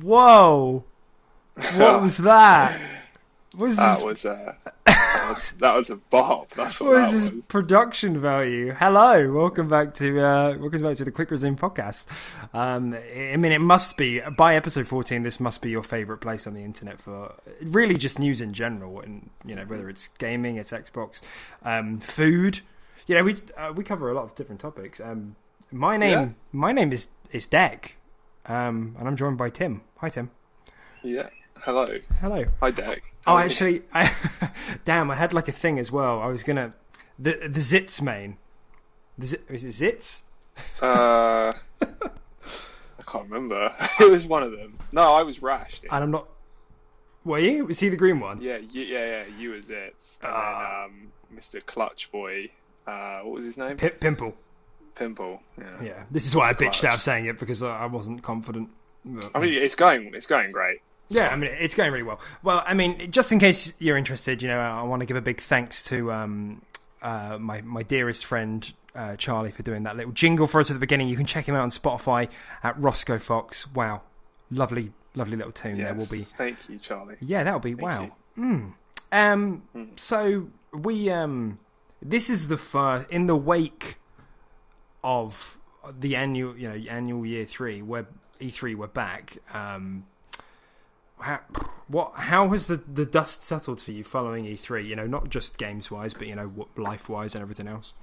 Whoa! What was that? That was a bop. That's what that was. Production value. Hello, welcome back to the Quick Resume podcast. I mean, it must be by episode 14. This must be your favourite place on the internet for really just news in general, and whether it's gaming, it's Xbox, food. We cover a lot of different topics. My name is Deck, and I'm joined by Tim. Hi, Tim. Yeah. Hello. Hi, Deck. Oh, actually, damn! I had like a thing as well. I was gonna the Zits main. Is it Zits? I can't remember. It was one of them. No, I was Rash. And I'm not. Were you? Was he the green one? Yeah. You were Zits, and then Mr. Clutch Boy. What was his name? Pimple. Yeah. This is why I bitched out saying it because I wasn't confident. But, I mean, it's going great. Yeah, I mean, it's going really well. Well, I mean, just in case you're interested, I want to give a big thanks to my dearest friend, Charlie, for doing that little jingle for us at the beginning. You can check him out on Spotify at Roscoe Fox. Wow. Lovely little tune there will be. Thank you, Charlie. Yeah, that'll be, wow. So, we, this is the first, in the wake of the annual year 3, where E3 we're back, how has the dust settled for you following E3? Not just games wise, but life wise and everything else.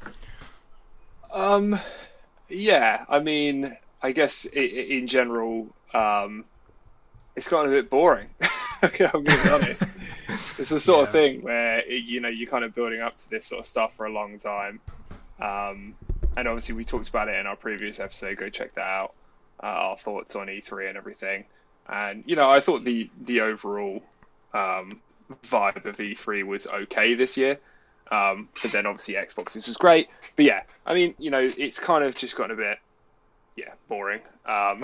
Yeah. I mean, I guess in general, it's gotten a bit boring. I'm going to be honest. It's the sort of thing where you're kind of building up to this sort of stuff for a long time. And obviously we talked about it in our previous episode. Go check that out. Our thoughts on E3 and everything. And, I thought the overall vibe of E3 was okay this year. But then obviously Xbox's was great. But yeah, I mean, it's kind of just gotten a bit, boring. All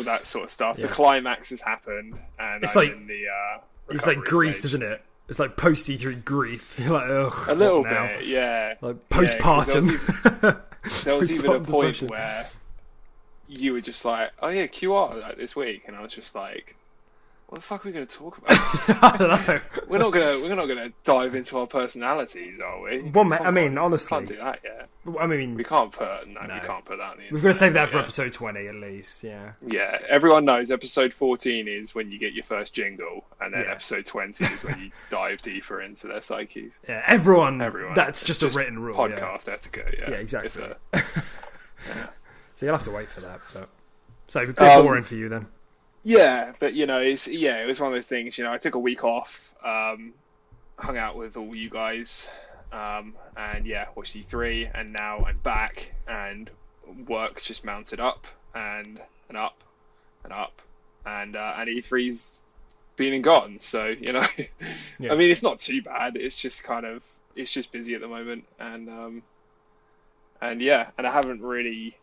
that sort of stuff. Yeah. The climax has happened. And it's like grief, stage. Isn't it? It's like post E3 grief. You're like, ugh. A little bit, yeah. Like postpartum. There was even a point where you were just like, oh yeah, QR this week, and I was just like, what the fuck are we going to talk about? I don't know. We're not gonna dive into our personalities, are we? Well, I mean, honestly, we can't do that yet. I mean, we can't put that. On the we've got to save that for episode 20 at least. Yeah. Yeah. Everyone knows episode 14 is when you get your first jingle, and then episode 20 is when you dive deeper into their psyches. Yeah. Everyone. That's just a written rule. Podcast etiquette. Yeah. Yeah. Exactly. So you'll have to wait for that. But so a bit boring for you then. Yeah, but it was one of those things. I took a week off, hung out with all you guys, and watched E3, and now I'm back, and work just mounted up and up and up, and E3's been and gone. So I mean, it's not too bad. It's just busy at the moment, and I haven't really.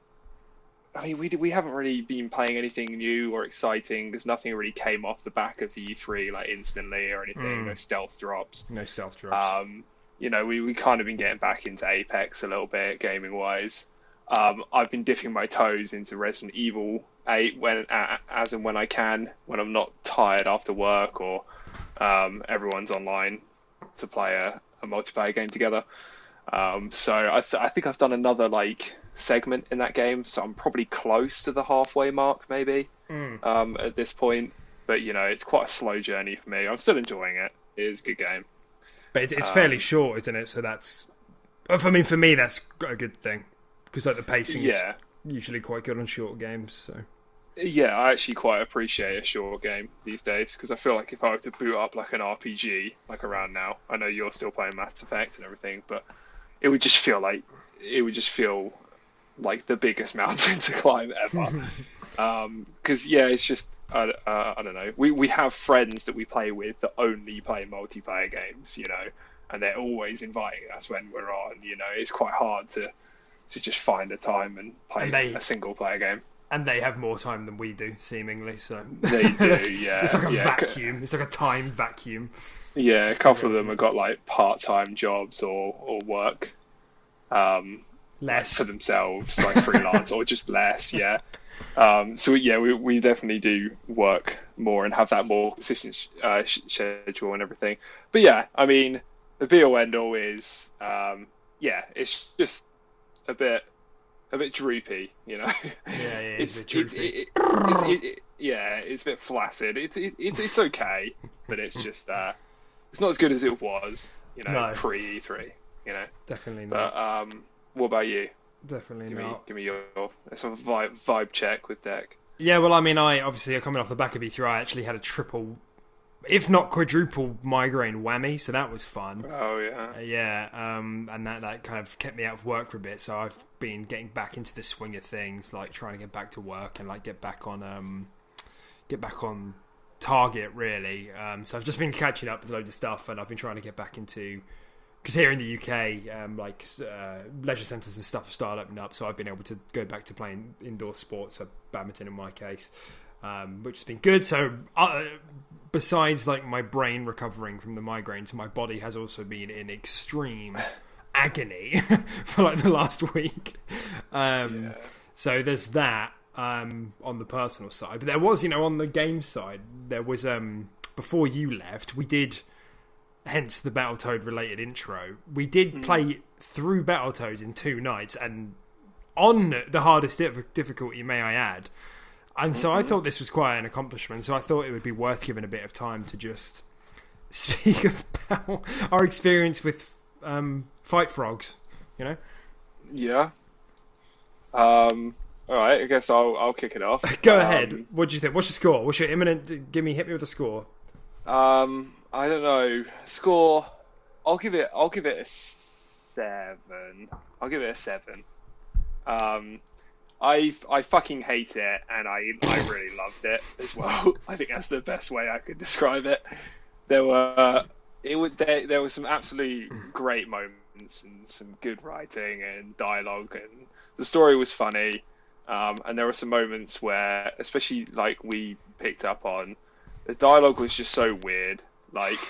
I mean, we haven't really been playing anything new or exciting because nothing really came off the back of the E3 like instantly or anything. No stealth drops. We kind of been getting back into Apex a little bit gaming wise. I've been dipping my toes into Resident Evil 8 when I can, when I'm not tired after work or everyone's online to play a multiplayer game together. So I think I've done another segment in that game, so I'm probably close to the halfway mark maybe at this point, but it's quite a slow journey for me. I'm still enjoying it. It is a good game, but it's fairly short, isn't it? So that's, for me that's a good thing because the pacing is usually quite good on short games. So yeah, I actually quite appreciate a short game these days because I feel like if I were to boot up like an RPG around now, I know you're still playing Mass Effect and everything, but it would just feel like the biggest mountain to climb ever. Because it's just I don't know. We have friends that we play with that only play multiplayer games, and they're always inviting us when we're on. It's quite hard to just find a time and play a single player game. And they have more time than we do, seemingly. So they do, yeah. It's like a vacuum. It's like a time vacuum. Yeah, a couple of them have got part-time jobs or work. less for themselves, like freelance or just less. Yeah. So yeah, we definitely do work more and have that more consistent schedule and everything. But yeah, I mean, the be all end all is it's just a bit droopy, you know. Yeah, it's a bit droopy. It's a bit flaccid. It's okay, but it's just it's not as good as it was, you know, pre E3, you know. Definitely not. But what about you? Definitely not. Give me your sort of vibe check with Deck. Yeah, well, I mean, obviously coming off the back of E3, I actually had a triple, if not quadruple, migraine whammy, so that was fun. Oh yeah. And that kind of kept me out of work for a bit. So I've been getting back into the swing of things, like trying to get back to work and like get back on target, really. So I've just been catching up with loads of stuff, and I've been trying to get back into. Because here in the UK, leisure centres and stuff have started opening up, so I've been able to go back to playing indoor sports, so badminton in my case, which has been good. So besides like my brain recovering from the migraines, my body has also been in extreme agony for like the last week. So there's that on the personal side. But there was, on the game side, there was before you left, we did. Hence the Battletoad related intro. We did play through Battletoads in 2 nights, and on the hardest difficulty, may I add. And so I thought this was quite an accomplishment. So I thought it would be worth giving a bit of time to just speak about our experience with Fight Frogs. You know? Yeah. All right. I guess I'll kick it off. Go ahead. What do you think? What's your score? What's your imminent? Hit me with a score. I don't know. Score. I'll give it a 7. I'll give it a 7. I fucking hate it, and I really loved it as well. I think that's the best way I could describe it. There were some absolute great moments and some good writing and dialogue, and the story was funny. And there were some moments where, especially like we picked up on, the dialogue was just so weird. Like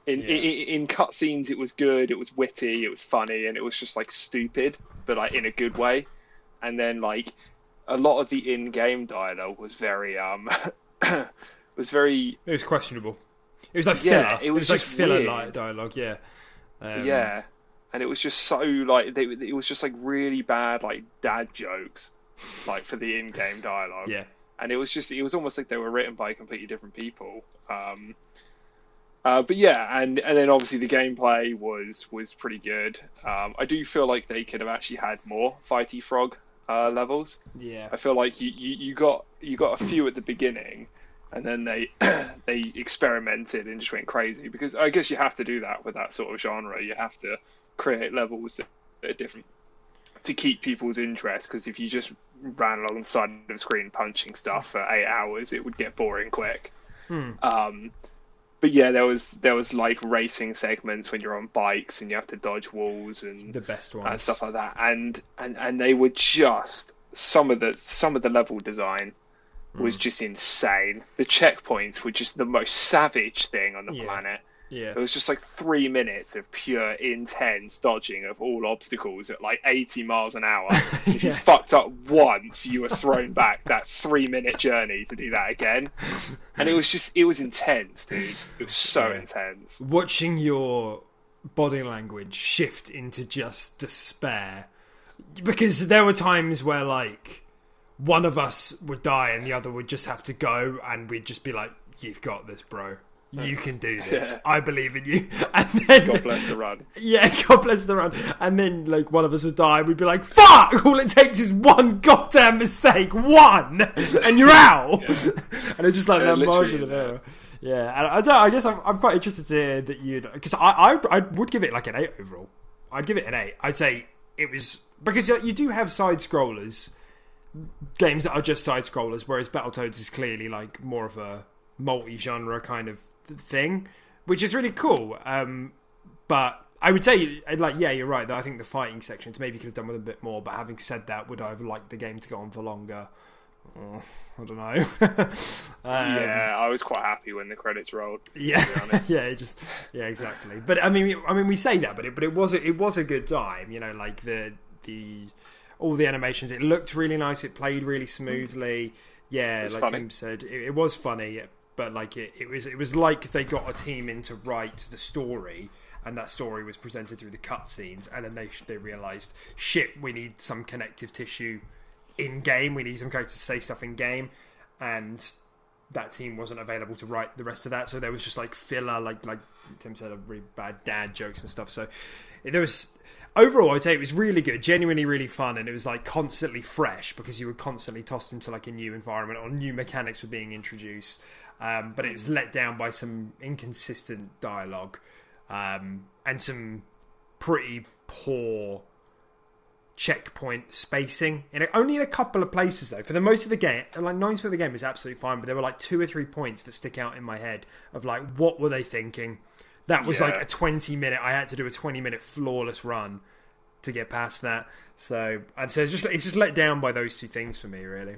in cutscenes, it was good, it was witty, it was funny, and it was just like stupid, but like in a good way. And then like a lot of the in-game dialogue was very It was questionable. It was like filler. It was like just filler weird. like dialogue. Yeah. And it was just so like it was just like really bad like dad jokes, like for the in-game dialogue. Yeah. And it was almost like they were written by completely different people. But yeah, and then obviously the gameplay was pretty good. I do feel like they could have actually had more Fighty Frog levels. Yeah. I feel like you got a few at the beginning, and then they experimented and just went crazy, because I guess you have to do that with that sort of genre. You have to create levels that are different to keep people's interest, because if you just ran along the side of the screen punching stuff for 8 hours, it would get boring quick. But yeah, there was like racing segments when you're on bikes and you have to dodge walls and the best ones and stuff like that, and they were just some of the level design was just insane. The checkpoints were just the most savage thing on the planet. Yeah. It was just like 3 minutes of pure intense dodging of all obstacles at like 80 miles an hour. If you fucked up once, you were thrown back that 3-minute journey to do that again. And it was intense, dude. It was so intense. Watching your body language shift into just despair. Because there were times where like one of us would die and the other would just have to go, and we'd just be like, "You've got this, bro. You can do this. I believe in you." And then, God bless the run. Yeah, God bless the run. And then, like, one of us would die. We'd be like, "Fuck! All it takes is one goddamn mistake, one, and you're out." And it's just like that margin of error. Yeah, and I guess I'm quite interested to hear that you'd, because I would give it like an 8 overall. I'd give it an 8. I'd say it was, because you do have side scrollers, games that are just side scrollers, whereas Battletoads is clearly like more of a multi-genre kind of thing, which is really cool. But I would say, like, yeah, you're right, that I think the fighting sections maybe could have done with a bit more. But having said that, would I have liked the game to go on for longer? I don't know. Yeah, I was quite happy when the credits rolled. Yeah, to be honest. Yeah, exactly. But I mean, we say that, but it was a good time. You know, like the the all the animations. It looked really nice. It played really smoothly. Yeah, like funny. Tim said, it was funny, but like it was like they got a team in to write the story, and that story was presented through the cutscenes, and then they realised, shit, we need some connective tissue in game. We need some characters to say stuff in game, and that team wasn't available to write the rest of that, so there was just like filler, like Tim said, really bad dad jokes and stuff. So there was. Overall, I'd say it was really good, genuinely really fun, and it was like constantly fresh because you were constantly tossed into like a new environment or new mechanics were being introduced. But it was let down by some inconsistent dialogue and some pretty poor checkpoint spacing. Only in a couple of places though. For the most of the game, like 90% of the game was absolutely fine, but there were like 2 or 3 points that stick out in my head of like, what were they thinking? That was like a 20-minute... I had to do a 20-minute flawless run to get past that. So I'd say it's just let down by those 2 things for me, really.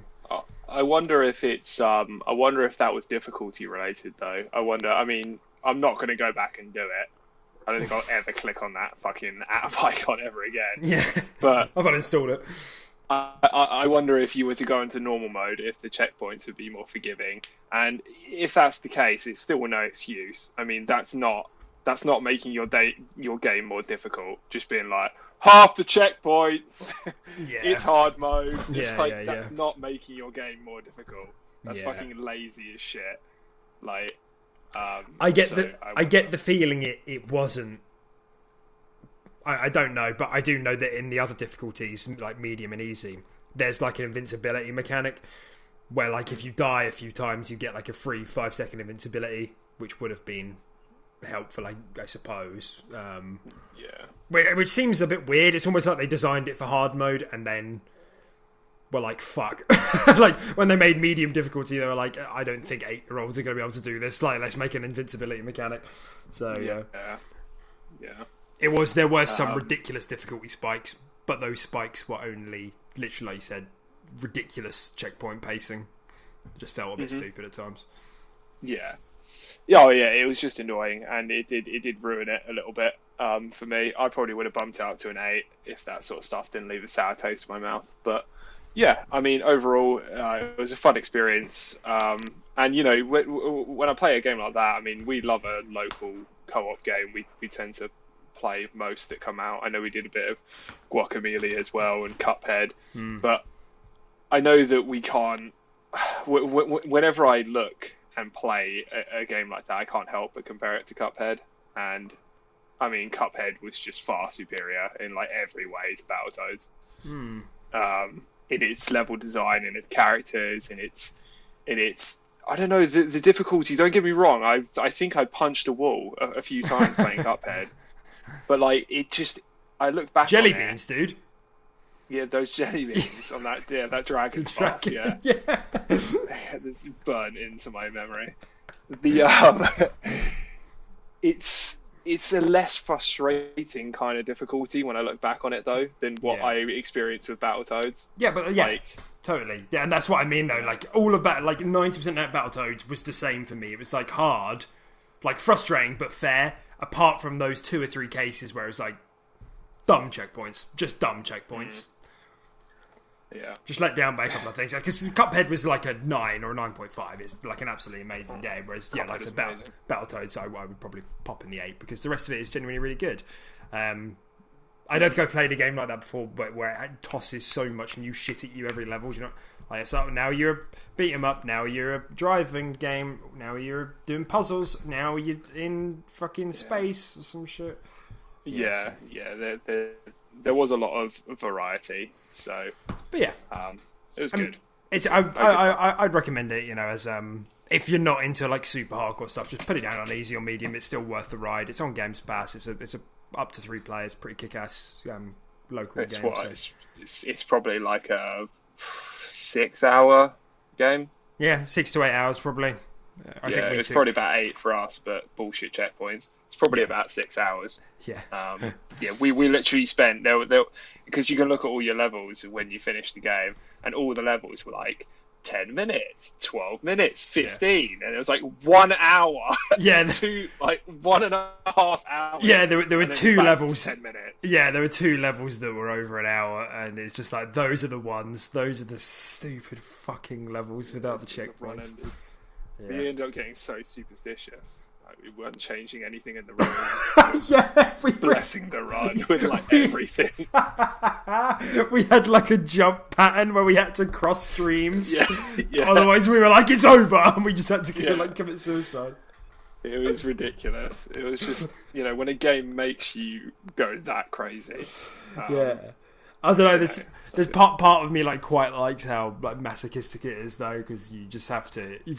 I wonder if it's... I wonder if that was difficulty related, though. I mean, I'm not going to go back and do it. I don't think I'll ever click on that fucking app icon ever again. Yeah, but I've uninstalled it. I wonder if you were to go into normal mode, if the checkpoints would be more forgiving. And if that's the case, it's still no excuse. I mean, that's not making your game more difficult. Just being like, half the checkpoints, it's hard mode. That's not making your game more difficult. That's fucking lazy as shit. Like, I get the feeling it wasn't. I don't know, but I do know that in the other difficulties, like medium and easy, there's like an invincibility mechanic where, like, if you die a few times, you get like a free 5-second invincibility, which would have been helpful, I suppose. Which seems a bit weird. It's almost like they designed it for hard mode and then were like, fuck. Like, when they made medium difficulty, they were like, I don't think 8-year-olds are going to be able to do this. Like, let's make an invincibility mechanic. So, yeah. There were some ridiculous difficulty spikes, but those spikes were only, literally, like you said, ridiculous checkpoint pacing. It just felt a bit stupid at times. Yeah. Oh yeah, it was just annoying, and it did ruin it a little bit for me. I probably would have bumped it up to an 8 if that sort of stuff didn't leave a sour taste in my mouth. But yeah, I mean, overall, it was a fun experience. And you know, when I play a game like that, I mean, we love a local co-op game. We tend to play most that come out. I know we did a bit of Guacamelee as well and Cuphead, but I know that we can't. Whenever I look and play a game like that, I can't help but compare it to Cuphead. And I mean, Cuphead was just far superior in like every way to Battletoads. In its level design, in its characters, in its I don't know, the difficulty. Don't get me wrong, I think I punched a wall a few times playing Cuphead, but like it just, I look back jelly on beans, dude. Yeah, those jelly beans on that that dragon's boss, yeah. This burnt into my memory. The it's a less frustrating kind of difficulty when I look back on it though than what I experienced with Battletoads. Yeah, but totally. Yeah, and that's what I mean though. Like all of that, like 90% of Battletoads was the same for me. It was like hard, like frustrating but fair. Apart from those 2 or 3 cases where it's like dumb checkpoints, just dumb checkpoints. Yeah, just let down by a couple of things. Because Cuphead was like a 9 or a 9.5. It's like an absolutely amazing game. Whereas, like I said, Battletoads, I would probably pop in the 8 because the rest of it is genuinely really good. I don't think I've played a game like that before, but where it tosses so much new shit at you every level. You know, like so now you're a beat 'em up. Now you're a driving game. Now you're doing puzzles. Now you're in fucking space or some shit. Yeah. There was a lot of variety, so. But yeah, it was good. I'd recommend it. You know, as if you're not into like super hardcore stuff, just put it down on easy or medium. It's still worth the ride. It's on Games Pass. It's a up to 3 players, pretty kick-ass local game. It's probably like a 6-hour game. Yeah, 6 to 8 hours probably. I think it's probably about 8 for us, but bullshit checkpoints. It's probably about 6 hours. Yeah. We literally spent there because you can look at all your levels when you finish the game, and all the levels were like 10 minutes, 12 minutes, 15, and it was like 1 hour. Yeah, to like 1.5 hours. Yeah, there were 2 levels. 10 minutes. Yeah, there were 2 levels that were over an hour, and it's just like those are the stupid fucking levels without the checkpoints. Yeah. We ended up getting so superstitious. Like, we weren't changing anything in the room. Yeah, blessing the run with like everything. We had like a jump pattern where we had to cross streams. Yeah. Otherwise, we were like, it's over, and we just had to commit suicide. It was ridiculous. It was just, when a game makes you go that crazy. Yeah. I don't know. There's part of me like quite likes how like masochistic it is though, because you've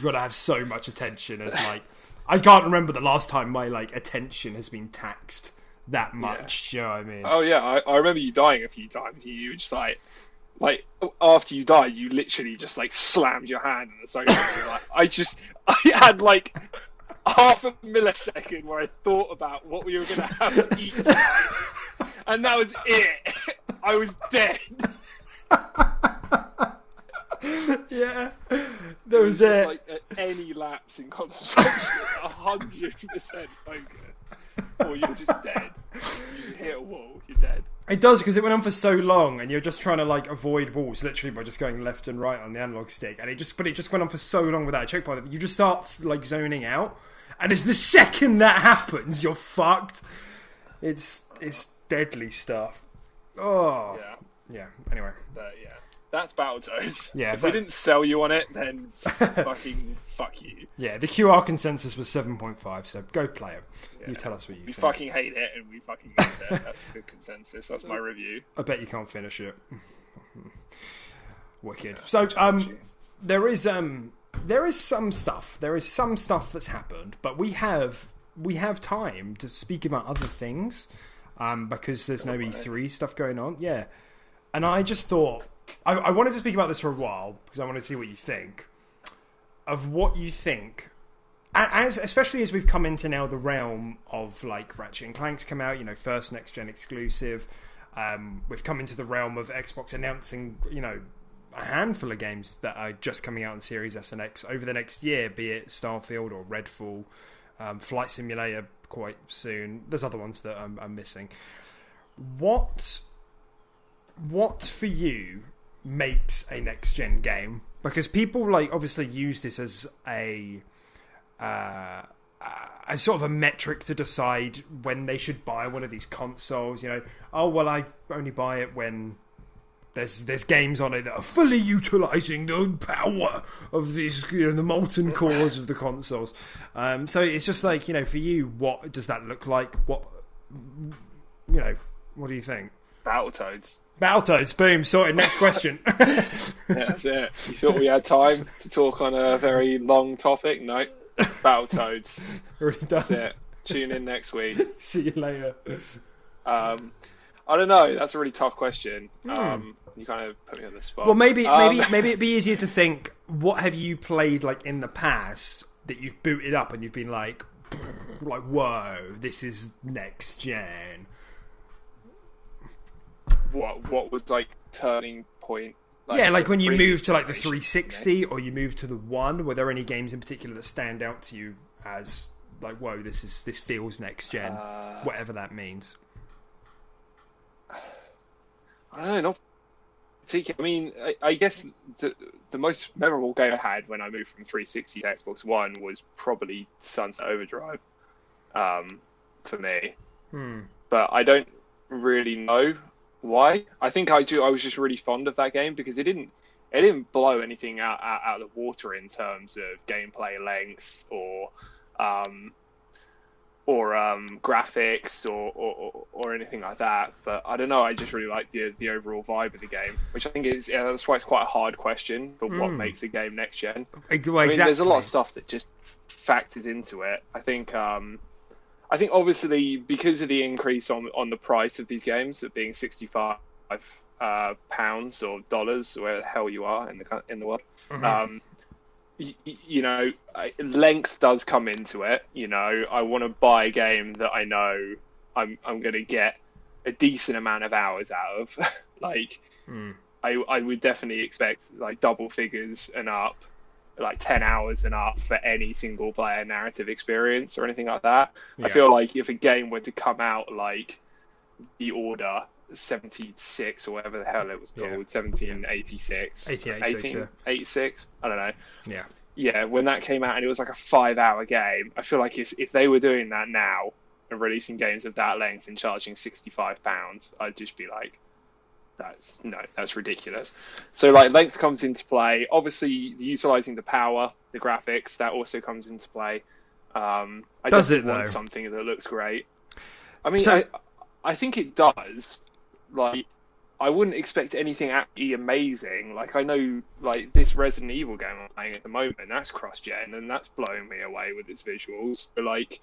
got to have so much attention, and like I can't remember the last time my like attention has been taxed that much. Yeah. You know what I mean? Oh yeah, I remember you dying a few times. You were just like after you died, you literally just like slammed your hand on the sofa. I had like half a millisecond where I thought about what we were going to have to eat tonight, and that was it. I was dead. Yeah, there was just like at any lapse in concentration, 100% focus, or you're just dead. You just hit a wall, you're dead. It does, because it went on for so long, and you're just trying to like avoid walls, literally by just going left and right on the analog stick, and it just went on for so long without a checkpoint that you just start like zoning out, and it's the second that happens, you're fucked. It's deadly stuff. Oh yeah. Anyway, but yeah, that's Battletoads. Yeah, if we didn't sell you on it, then fucking fuck you. Yeah, the QR consensus was 7.5, so go play it. Yeah. You tell us what you think. We fucking hate it, and we fucking hate it. That's the consensus. That's my review. I bet you can't finish it. Wicked. So there is some stuff. There is some stuff that's happened, but we have time to speak about other things. Because there's no E3 stuff going on. Yeah. And I just thought, I wanted to speak about this for a while, because I want to see what you think. Of what you think, especially as we've come into now the realm of, like, Ratchet & Clank's come out, first next-gen exclusive. We've come into the realm of Xbox announcing, a handful of games that are just coming out in Series S and X over the next year, be it Starfield or Redfall, Flight Simulator quite soon. There's other ones that I'm missing. What for you makes a next gen game? Because people like obviously use this as a sort of a metric to decide when they should buy one of these consoles. Oh well, I only buy it when there's games on it that are fully utilising the power of these, the molten cores of the consoles. So it's just like, for you, what does that look like? What do you think? Battletoads, boom, sorted. Next question. Yeah, that's it. You thought we had time to talk on a very long topic? No. Battletoads. Already done. That's it. Tune in next week. See you later. I don't know. That's a really tough question. You kind of put me on the spot. Well, maybe it'd be easier to think. What have you played like in the past that you've booted up and you've been like, whoa, this is next gen. What was like turning point? Like when you moved to like the 360 or you moved to the One. Were there any games in particular that stand out to you as like, whoa, this feels next gen, whatever that means? I don't know, not particularly. I mean, I guess the most memorable game I had when I moved from 360 to Xbox One was probably Sunset Overdrive, for me. But I don't really know why. I think I was just really fond of that game because it didn't blow anything out of the water in terms of gameplay length or graphics or anything like that. But I don't know, I just really like the overall vibe of the game, which I think is that's why it's quite a hard question for what makes a game next gen. Well, I mean, there's a lot of stuff that just factors into it. I think obviously because of the increase on the price of these games, of being £65 pounds or dollars, where the hell you are in the world. Length does come into it. I want to buy a game that I know I'm going to get a decent amount of hours out of. I would definitely expect like double figures and up, like 10 hours and up for any single player narrative experience or anything like that. Yeah. I feel like if a game were to come out like The Order 76 or whatever the hell it was called, 1786, 1886, I don't know. Yeah, when that came out and it was like a 5-hour game, I feel like if they were doing that now and releasing games of that length and charging £65, I'd just be like, that's ridiculous. So like length comes into play. Obviously, utilizing the power, the graphics, that also comes into play. I want something that looks great. I mean, I think it does. Like, I wouldn't expect anything absolutely amazing. Like, I know, like, this Resident Evil game I'm playing at the moment, that's cross-gen, and that's blowing me away with its visuals. So, like,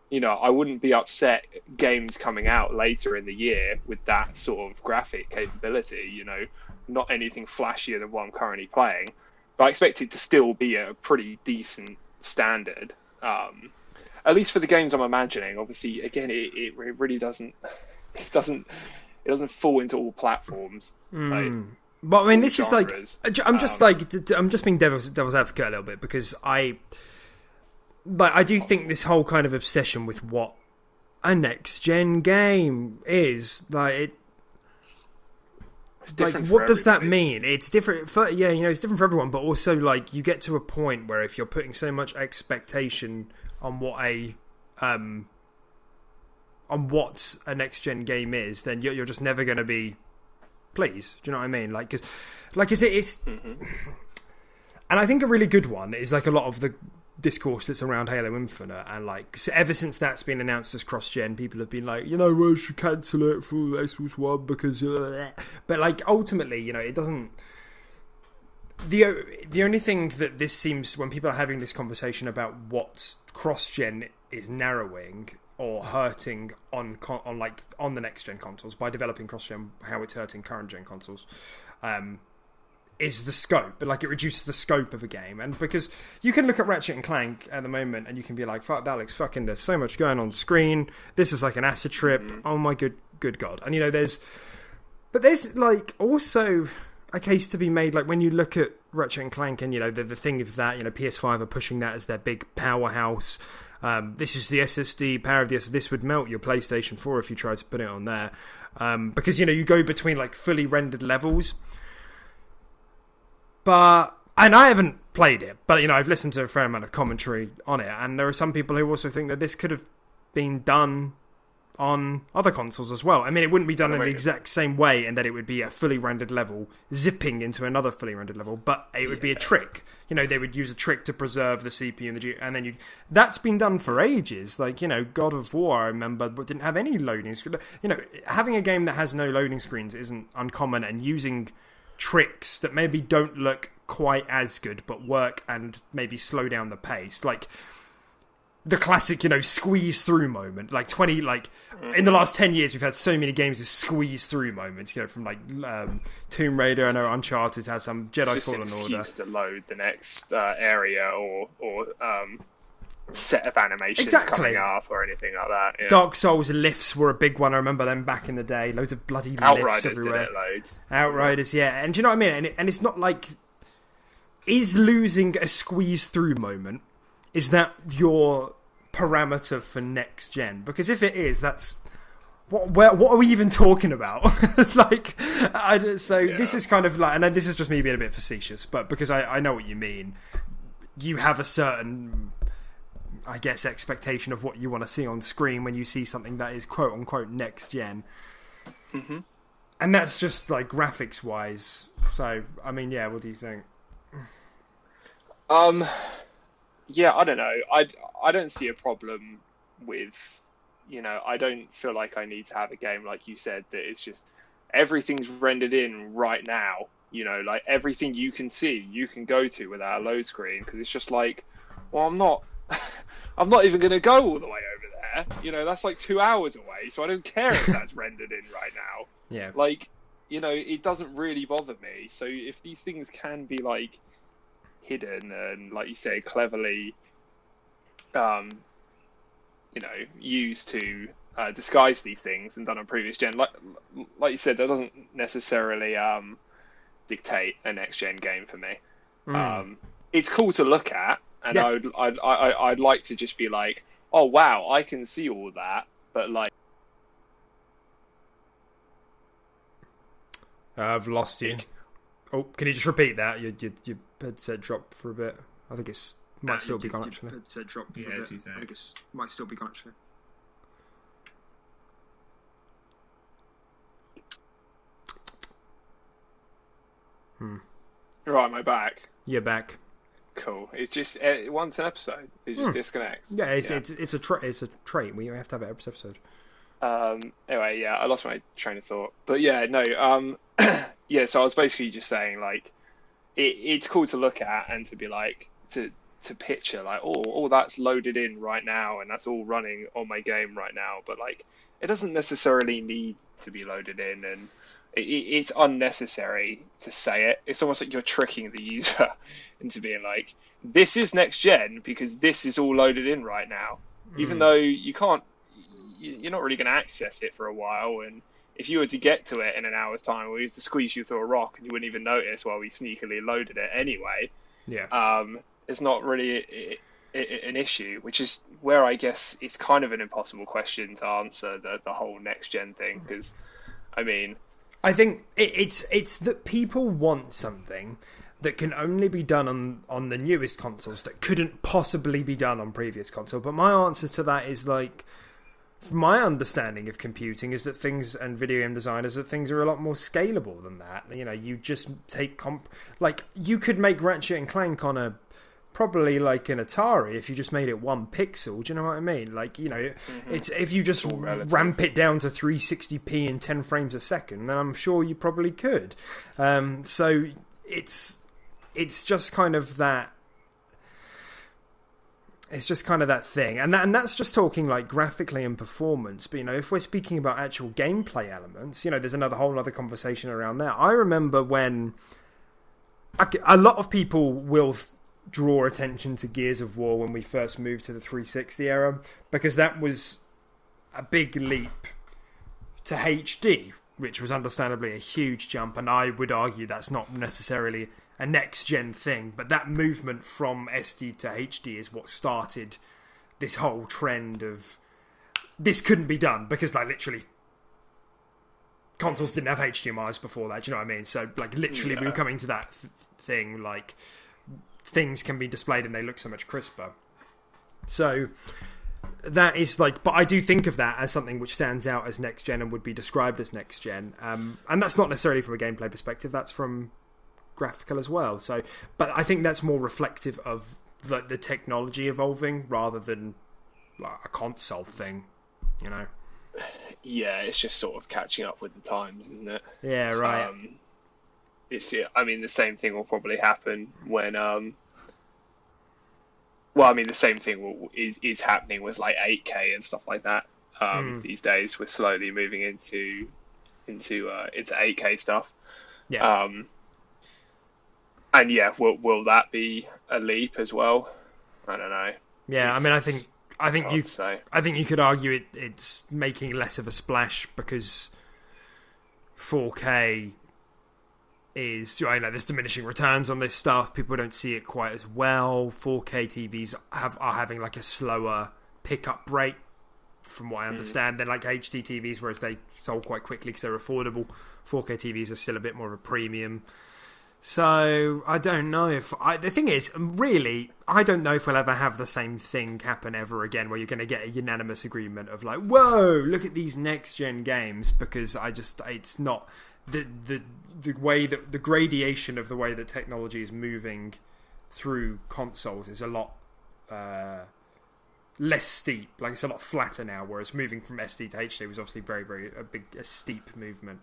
you know, I wouldn't be upset games coming out later in the year with that sort of graphic capability, you know, not anything flashier than what I'm currently playing. But I expect it to still be a pretty decent standard, at least for the games I'm imagining. Obviously, again, it really doesn't... It doesn't fall into all platforms. Like, but I mean, this genres. is like I'm just being devil's advocate a little bit, because I do think this whole kind of obsession with what a next gen game is it's different. Like, what does that mean? It's different for it's different for everyone, but also like you get to a point where if you're putting so much expectation on what a next gen game is, then you're just never going to be pleased. Do you know what I mean? Like, because it's, and I think a really good one is like a lot of the discourse that's around Halo Infinite, and like ever since that's been announced as cross gen, people have been like, we should cancel it for Xbox One because, but like ultimately, it doesn't. The only thing that this seems, when people are having this conversation about what cross gen is narrowing or hurting on the next gen consoles by developing cross gen, how it's hurting current gen consoles, is the scope. But like, it reduces the scope of a game, and because you can look at Ratchet and Clank at the moment and you can be like, fuck, that looks fucking, there's so much going on screen, this is like an acid trip, oh my good god. And there's like also a case to be made, like when you look at Ratchet and Clank and the thing of that, PS5 are pushing that as their big powerhouse. This is the SSD power of this. This would melt your PlayStation 4 if you tried to put it on there, because you go between like fully rendered levels. And I haven't played it, but I've listened to a fair amount of commentary on it, and there are some people who also think that this could have been done on other consoles as well. I mean, it wouldn't be done in the exact same way, and that it would be a fully rendered level zipping into another fully rendered level, but it would be a trick. They would use a trick to preserve the CPU and the GPU, and then that's been done for ages. Like, God of War, I remember, but didn't have any loading screen. Having a game that has no loading screens isn't uncommon, and using tricks that maybe don't look quite as good but work and maybe slow down the pace, like the classic, squeeze through moment. In the last 10 years, we've had so many games with squeeze through moments, from like Tomb Raider. I know Uncharted had some, Jedi Fallen Order. It's just an excuse to load the next area or set of animations coming up or anything like that. Yeah. Dark Souls lifts were a big one. I remember them back in the day. Loads of bloody lifts everywhere. Outriders, yeah. And do you know what I mean? And it's not like, is losing a squeeze through moment, is that your parameter for next gen? Because if it is, that's what are we even talking about? This is kind of like, and this is just me being a bit facetious, but because I know what you mean. You have a certain, I guess, expectation of what you want to see on screen when you see something that is quote unquote next gen, and that's just like graphics wise. So I mean, what do you think? Yeah, I don't know. I don't see a problem with, I don't feel like I need to have a game, like you said, that it's just everything's rendered in right now. Like everything you can see, you can go to without a load screen, because it's just like, well, I'm not even going to go all the way over there. That's like 2 hours away, so I don't care if that's rendered in right now. Yeah. Like, it doesn't really bother me. So if these things can be like hidden and, like you say, cleverly used to disguise these things and done on previous gen, like you said, that doesn't necessarily dictate a next gen game for me. Mm. It's cool to look at, and Yeah. I'd like to just be like, oh wow, I can see all that, but like, I've lost you. Oh, can you just repeat that? Your headset dropped for a bit. I think it's might still be gone actually. Headset dropped for a bit. I think it might still be gone actually. right, am I back? You're back. Cool. It's just once an episode, it just disconnects. Yeah, it's a trait. We have to have it every episode. Anyway, yeah, I lost my train of thought, but yeah, no, yeah. So I was basically just saying, like, it's cool to look at and to be like to picture, like, oh, that's loaded in right now, and that's all running on my game right now. But like, it doesn't necessarily need to be loaded in, and it's unnecessary to say it. It's almost like you're tricking the user into being like, this is next gen because this is all loaded in right now, even though you can't. You're not really going to access it for a while, and if you were to get to it in an hour's time, we had to squeeze you through a rock, and you wouldn't even notice while we sneakily loaded it anyway. Yeah. It's not really an issue, which is where I guess it's kind of an impossible question to answer, the whole next gen thing, because I mean, I think it's that people want something that can only be done on the newest consoles that couldn't possibly be done on previous console. But my answer to that is like, my understanding of computing is that things, and video game designers, that things are a lot more scalable than that. You know, you just take like, you could make Ratchet and Clank on probably like an Atari if you just made it 1 pixel. Do you know what I mean? Like, you know, it's if you just ramp it down to 360p and 10 frames a second, then I'm sure you probably could. So it's just kind of that. It's just kind of that thing, and that's just talking like graphically and performance. But you know, if we're speaking about actual gameplay elements, you know, there's whole other conversation around that. I remember when a lot of people will draw attention to Gears of War when we first moved to the 360 era, because that was a big leap to HD, which was understandably a huge jump. And I would argue that's not necessarily a next-gen thing, but that movement from SD to HD is what started this whole trend of this couldn't be done, because like literally consoles didn't have HDMIs before that, do you know what I mean? So like literally we were coming to that thing, like things can be displayed and they look so much crisper. So that is like, but I do think of that as something which stands out as next-gen and would be described as next-gen, and that's not necessarily from a gameplay perspective, that's from graphical as well. So, but I think that's more reflective of the technology evolving rather than like a console thing, you know. Yeah, it's just sort of catching up with the times, isn't it? Yeah, right. I mean, the same thing will probably happen when well, I mean, the same thing is happening with like 8K and stuff like that. These days we're slowly moving into 8K stuff. Yeah. And yeah, will that be a leap as well? I don't know. Yeah, I mean, I think you could argue it's making less of a splash because 4K is, I know there's diminishing returns on this stuff. People don't see it quite as well. 4K TVs are having like a slower pickup rate, from what I understand, than like HD TVs, whereas they sold quite quickly because they're affordable. 4K TVs are still a bit more of a premium. So, I don't know if... the thing is, really, I don't know if we'll ever have the same thing happen ever again, where you're going to get a unanimous agreement of like, whoa, look at these next-gen games, because it's not... The way that... The gradation of the way that technology is moving through consoles is a lot less steep. Like, it's a lot flatter now, whereas moving from SD to HD was obviously very, very... a steep movement.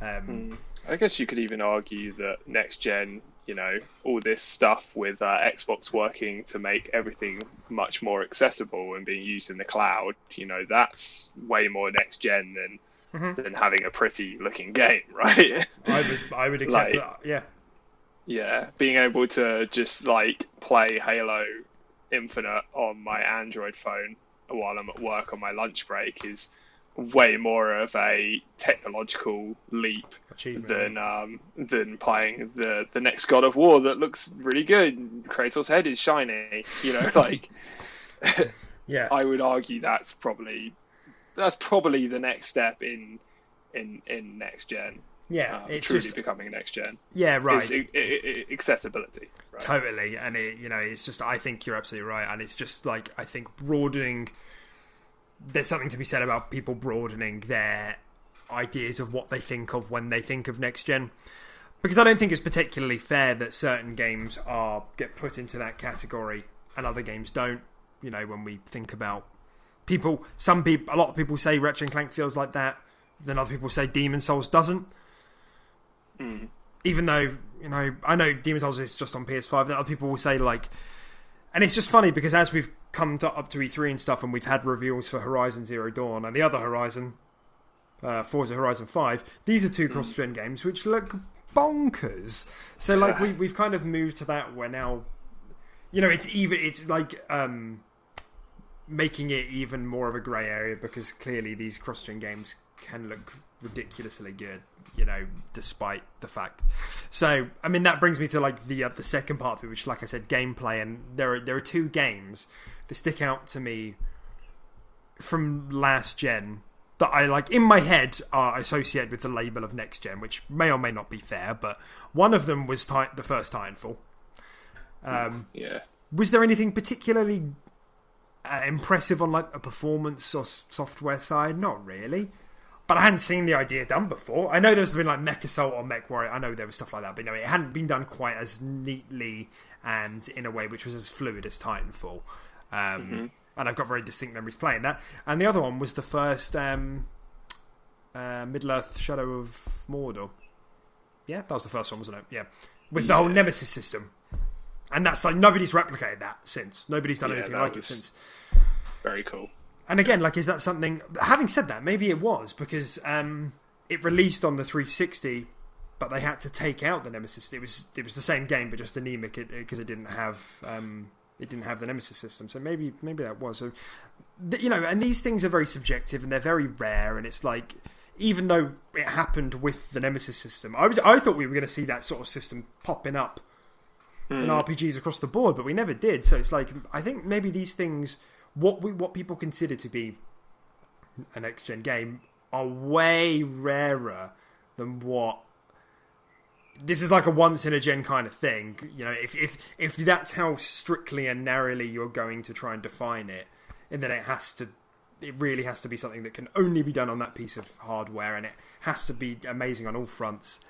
I guess you could even argue that next gen, you know, all this stuff with Xbox working to make everything much more accessible and being used in the cloud, you know, that's way more next gen than having a pretty looking game, right? I would accept that. Yeah, being able to just like play Halo Infinite on my Android phone while I'm at work on my lunch break is way more of a technological leap than playing the next God of War that looks really good. Kratos' head is shiny, like. Yeah, I would argue that's probably the next step in next gen. Yeah, it's truly just becoming next gen. Yeah, right. Accessibility. Right? Totally, and it's just. I think you're absolutely right, and it's just like I think broadening. There's something to be said about people broadening their ideas of what they think of when they think of next gen, because I don't think it's particularly fair that certain games get put into that category and other games don't. When we think about a lot of people say Ratchet and Clank feels like that. Then other people say Demon's Souls doesn't. Mm. Even though, I know Demon's Souls is just on PS5, then other people will say, like... And it's just funny, because as we've come up to E3 and stuff, and we've had reveals for Horizon Zero Dawn, and the other Horizon, Forza Horizon 5, these are two cross-gen games, which look bonkers. So, like, we've kind of moved to that where now... it's like... making it even more of a grey area, because clearly these cross-gen games can look ridiculously good, despite the fact. So, I mean, that brings me to like the second part of it, which, like I said, gameplay. And there are two games that stick out to me from last gen that I like in my head are associated with the label of next gen, which may or may not be fair. But one of them was the first Titanfall. Was there anything particularly impressive on like a performance or software side? Not really, but I hadn't seen the idea done before. I know there's been like Mech Assault or Mech Warrior. I know there was stuff like that, but it hadn't been done quite as neatly and in a way which was as fluid as Titanfall. And I've got very distinct memories playing that. And the other one was the first Middle-earth Shadow of Mordor. Yeah, that was the first one, wasn't it? Yeah, with the whole Nemesis system. And that's like, nobody's replicated that since. Nobody's done anything like it since. Very cool. And again, like, is that something... Having said that, maybe it was, because it released on the 360, but they had to take out the Nemesis. It was the same game, but just anemic, because it didn't have the Nemesis system. So maybe that was. So, and these things are very subjective, and they're very rare, and it's like... Even though it happened with the Nemesis system, I thought we were going to see that sort of system popping up in RPGs across the board, but we never did. So it's like, I think maybe these things, what people consider to be a next gen game, are way rarer than what. This is like a once in a gen kind of thing. If that's how strictly and narrowly you're going to try and define it, and then it really has to be something that can only be done on that piece of hardware, and it has to be amazing on all fronts.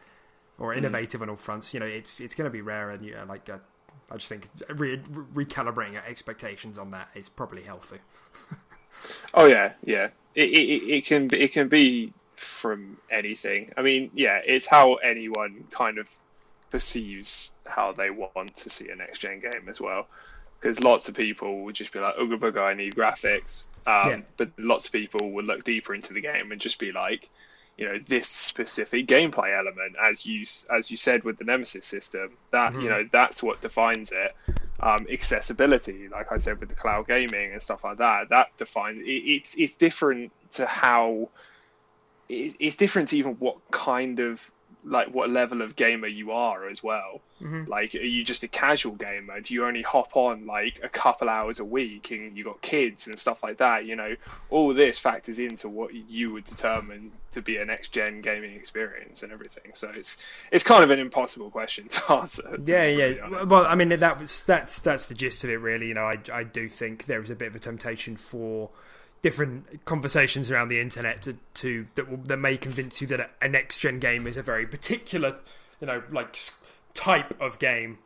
Or innovative on all fronts, it's going to be rare, and I just think recalibrating our expectations on that is probably healthy. Oh yeah. It can be from anything. I mean, it's how anyone kind of perceives how they want to see a next gen game as well. Because lots of people would just be like, "Ooga booga, I need graphics," but lots of people would look deeper into the game and just be like, this specific gameplay element, as you said with the Nemesis system, that that's what defines it. Accessibility, like I said with the cloud gaming and stuff like that, that defines it's different to how it's different to even what kind of what level of gamer you are as well. Like, are you just a casual gamer? Do you only hop on like a couple hours a week, and you got kids and stuff like that? All this factors into what you would determine to be a next gen gaming experience and everything. So it's kind of an impossible question to answer. Well, I mean, that's the gist of it, really. I do think there is a bit of a temptation for different conversations around the internet that may convince you that a next gen game is a very particular, type of game.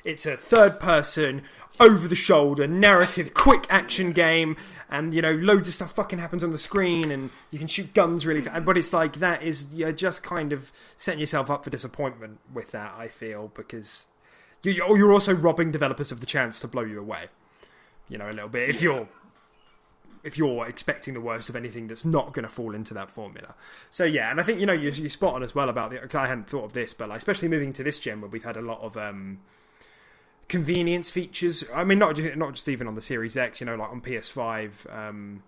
It's a third person, over the shoulder, narrative, quick action game, and loads of stuff fucking happens on the screen, and you can shoot guns really fast. But it's like, that is, you're just kind of setting yourself up for disappointment with that, I feel, because you're also robbing developers of the chance to blow you away, a little bit, if you're expecting the worst of anything that's not going to fall into that formula. So yeah, and I think you're spot on as well about I hadn't thought of this, but especially moving to this gen where we've had a lot of convenience features. I mean, not just even on the Series X, like on PS5,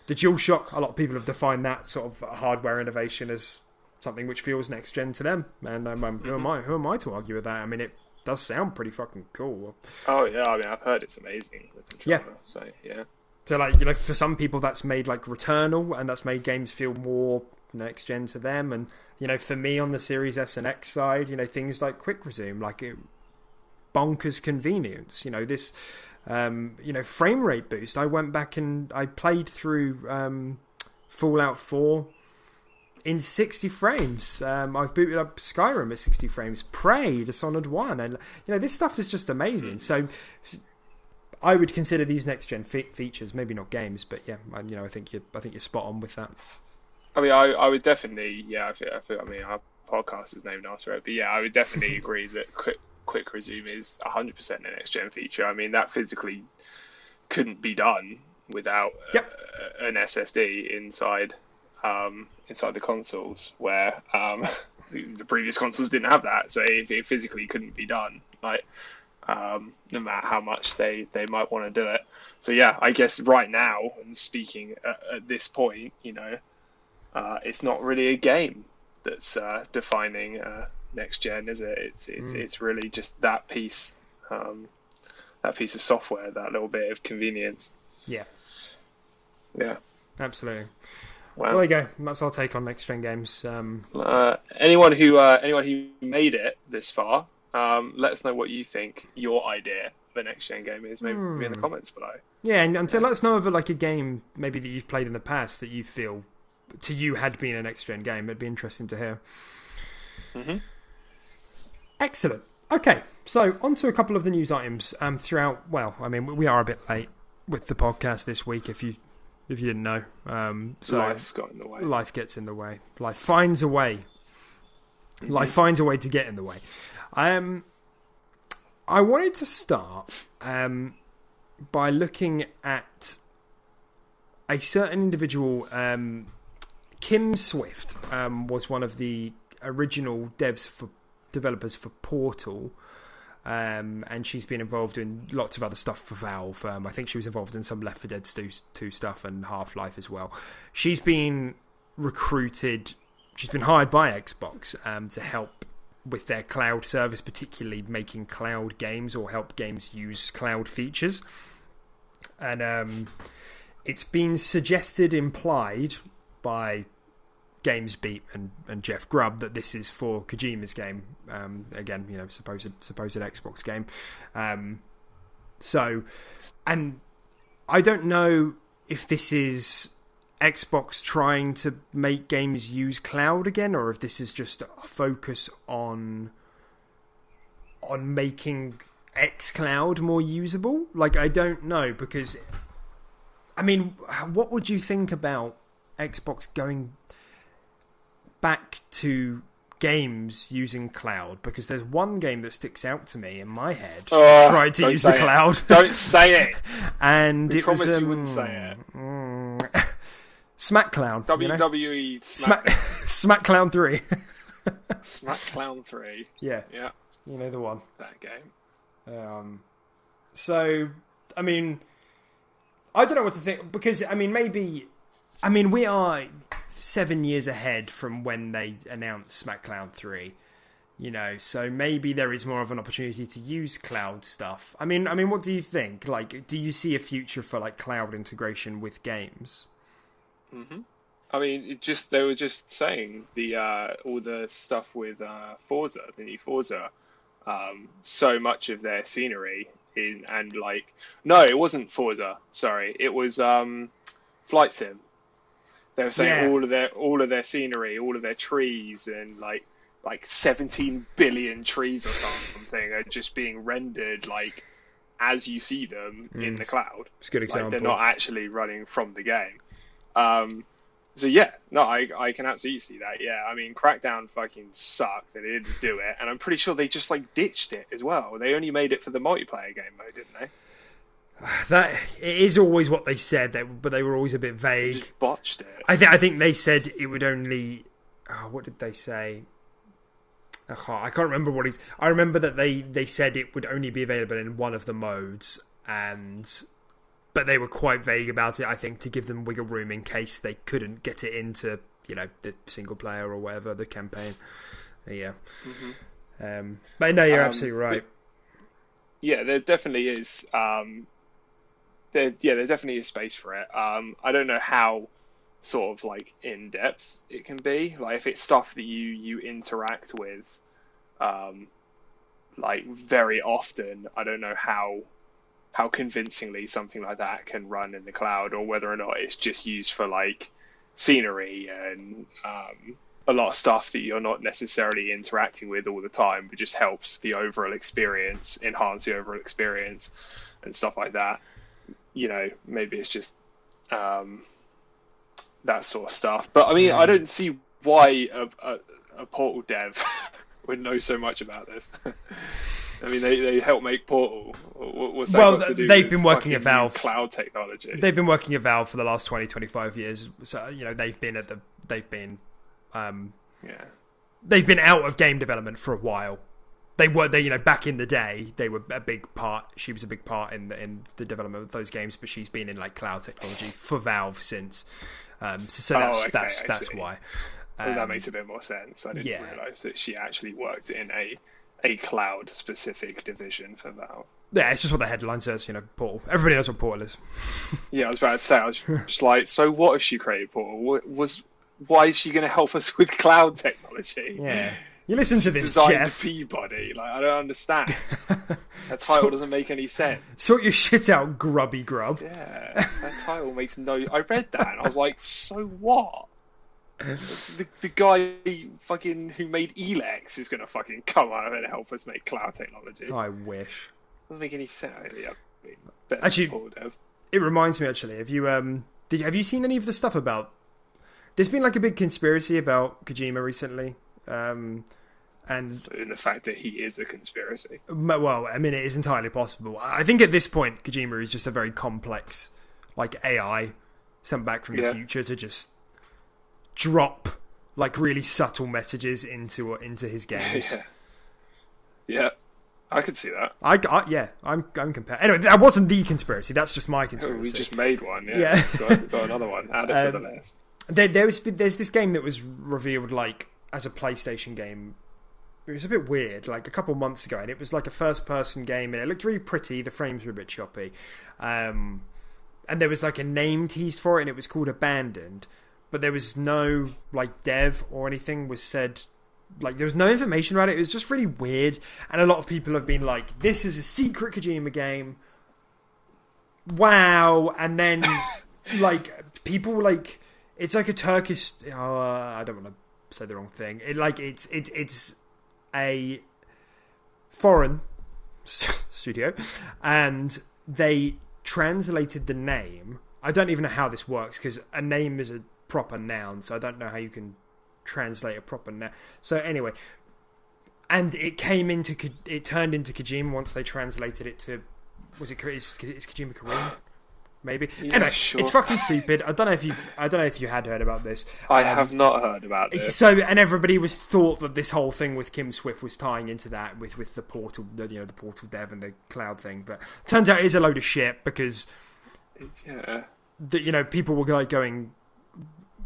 The DualShock, a lot of people have defined that sort of hardware innovation as something which feels next gen to them, and who am I to argue with that? I mean, it does sound pretty fucking cool. Oh yeah, I mean, I've heard it's amazing, the controller. Yeah. So yeah. So like, you know, for some people that's made like Returnal, and that's made games feel more next gen to them. And you know, for me on the Series S and X side, you know, things like Quick Resume, like bonkers convenience. You know, this, you know, frame rate boost. I went back and I played through Fallout 4 in 60 frames. I've booted up Skyrim at 60 frames, Prey, Dishonored 1, and you know, this stuff is just amazing. So I would consider these next gen features, maybe not games, but yeah, you know, I think you're spot on with that. I mean, I would definitely, yeah. I mean, our podcast is named after it, but yeah, I would definitely agree that Quick Resume is 100% a next gen feature. I mean, that physically couldn't be done without an SSD inside the consoles, where the previous consoles didn't have that, so it physically couldn't be done. Like, no matter how much they might want to do it. So yeah, I guess right now, and speaking at this point, you know, it's not really a game that's defining next gen, is it? It's really just that piece of software, that little bit of convenience. Yeah, Wow. Absolutely. Well, there you go. That's our take on next gen games. Anyone who made it this far, let us know what you think your idea of a next gen game is. Maybe in the comments below. Yeah, and let us know of like a game maybe that you've played in the past that you feel to you had been a next gen game. It'd be interesting to hear. Mm-hmm. Excellent. Okay, so on to a couple of the news items throughout. Well, I mean, we are a bit late with the podcast this week, if you didn't know. So life got in the way. Life gets in the way. Life finds a way. Mm-hmm. Life finds a way to get in the way. I wanted to start by looking at a certain individual. Kim Swift was one of the original developers for Portal, and she's been involved in lots of other stuff for Valve. I think she was involved in some Left 4 Dead 2 stuff and Half-Life as well. She's been recruited, she's been hired by Xbox to help with their cloud service, particularly making cloud games or help games use cloud features. And it's been suggested, implied by GamesBeat and Jeff Grubb that this is for Kojima's game. Again, you know, supposed Xbox game. So, and I don't know if this is Xbox trying to make games use cloud again, or if this is just a focus on making XCloud more usable. Like, I don't know, because I mean, what would you think about Xbox going back to games using cloud? Because there's one game that sticks out to me in my head. Tried to use the cloud. Don't say it. And we it promise was you wouldn't say it. SmackClown. WWE SmackClown 3. SmackClown 3. Yeah. Yeah. You know the one. That game. So, I mean, I don't know what to think, because, I mean, we are 7 years ahead from when they announced SmackCloud 3, you know, so maybe there is more of an opportunity to use cloud stuff. I mean, what do you think? Like, do you see a future for like cloud integration with games? Mm-hmm. I mean, they were just saying all the stuff with Forza, the new Forza. So much of their scenery no, it wasn't Forza. Sorry, it was Flight Sim. They were saying all of their scenery, all of their trees, and like 17 billion trees or something are just being rendered like as you see them in the cloud. It's a good example. Like, they're not actually running from the game. So yeah, no, I can absolutely see that. Yeah, I mean, Crackdown fucking sucked that they didn't do it, and I'm pretty sure they just like ditched it as well. They only made it for the multiplayer game mode, didn't they? That it is always what they said, but they were always a bit vague. They just botched it. I think they said it would only. What did they say? I can't remember what I remember that they said it would only be available in one of the modes, and but they were quite vague about it, I think, to give them wiggle room in case they couldn't get it into, the single player or whatever, the campaign. Yeah. But no, you're absolutely right. Yeah, there definitely is. There definitely is space for it. I don't know how sort of like in depth it can be. Like if it's stuff that you interact with, like very often. I don't know how convincingly something like that can run in the cloud, or whether or not it's just used for like scenery and a lot of stuff that you're not necessarily interacting with all the time, but just helps the overall experience, enhance the overall experience and stuff like that. Maybe it's just that sort of stuff. But I mean, I don't see why a Portal dev would know so much about this. I mean, they help make Portal. What's that got to do they've been working at Valve. Cloud technology. They've been working at Valve for the last 20-25 years. So they've been out of game development for a while. They back in the day, they were a big part. She was a big part in the development of those games, but she's been in like cloud technology for Valve since. That's why. Well, that makes a bit more sense. I didn't realise that she actually worked in a cloud specific division for Valve. Yeah, it's just what the headline says. Portal. Everybody knows what Portal is. Yeah, I was about to say. I was just like, so what if she created Portal? Why is she going to help us with cloud technology? Yeah. You listen to this, designed Jeff. Peabody. Like, I don't understand. That title doesn't make any sense. Sort your shit out, grubby grub. Yeah, that title makes no... I read that and I was like, so what? The guy fucking who made Elex is going to fucking come out and help us make cloud technology. I wish. Doesn't make any sense. Yeah, actually, it reminds me, actually, have you seen any of the stuff about... There's been like a big conspiracy about Kojima recently. And in the fact that he is a conspiracy. Well, I mean, it is entirely possible. I think at this point, Kojima is just a very complex, like AI, sent back from the future to just drop like really subtle messages into his games. Yeah, I could see that. I'm comparing. Anyway, that wasn't the conspiracy. That's just my conspiracy. We just made one. Yeah. Got another one. Add it to the list. There's this game that was revealed like as a PlayStation game. It was a bit weird, like a couple months ago, and it was like a first-person game, and it looked really pretty. The frames were a bit choppy, and there was like a name teased for it, and it was called Abandoned, but there was no like dev or anything was said. Like there was no information about it. It was just really weird, and a lot of people have been like, "This is a secret Kojima game." Wow, and then like people like it's like a Turkish. I don't want to say the wrong thing. It's a foreign studio, and they translated the name. I don't even know how this works because a name is a proper noun, so I don't know how you can translate a proper noun. So anyway, and it turned into Kojima once they translated it to. Is Kojima Korean? Maybe. Yeah, anyway, sure. It's fucking stupid. I don't know if you had heard about this. I have not heard about this. So, and everybody thought that this whole thing with Kim Swift was tying into that with the Portal, the Portal dev and the cloud thing. But turns out it is a load of shit because, people were like going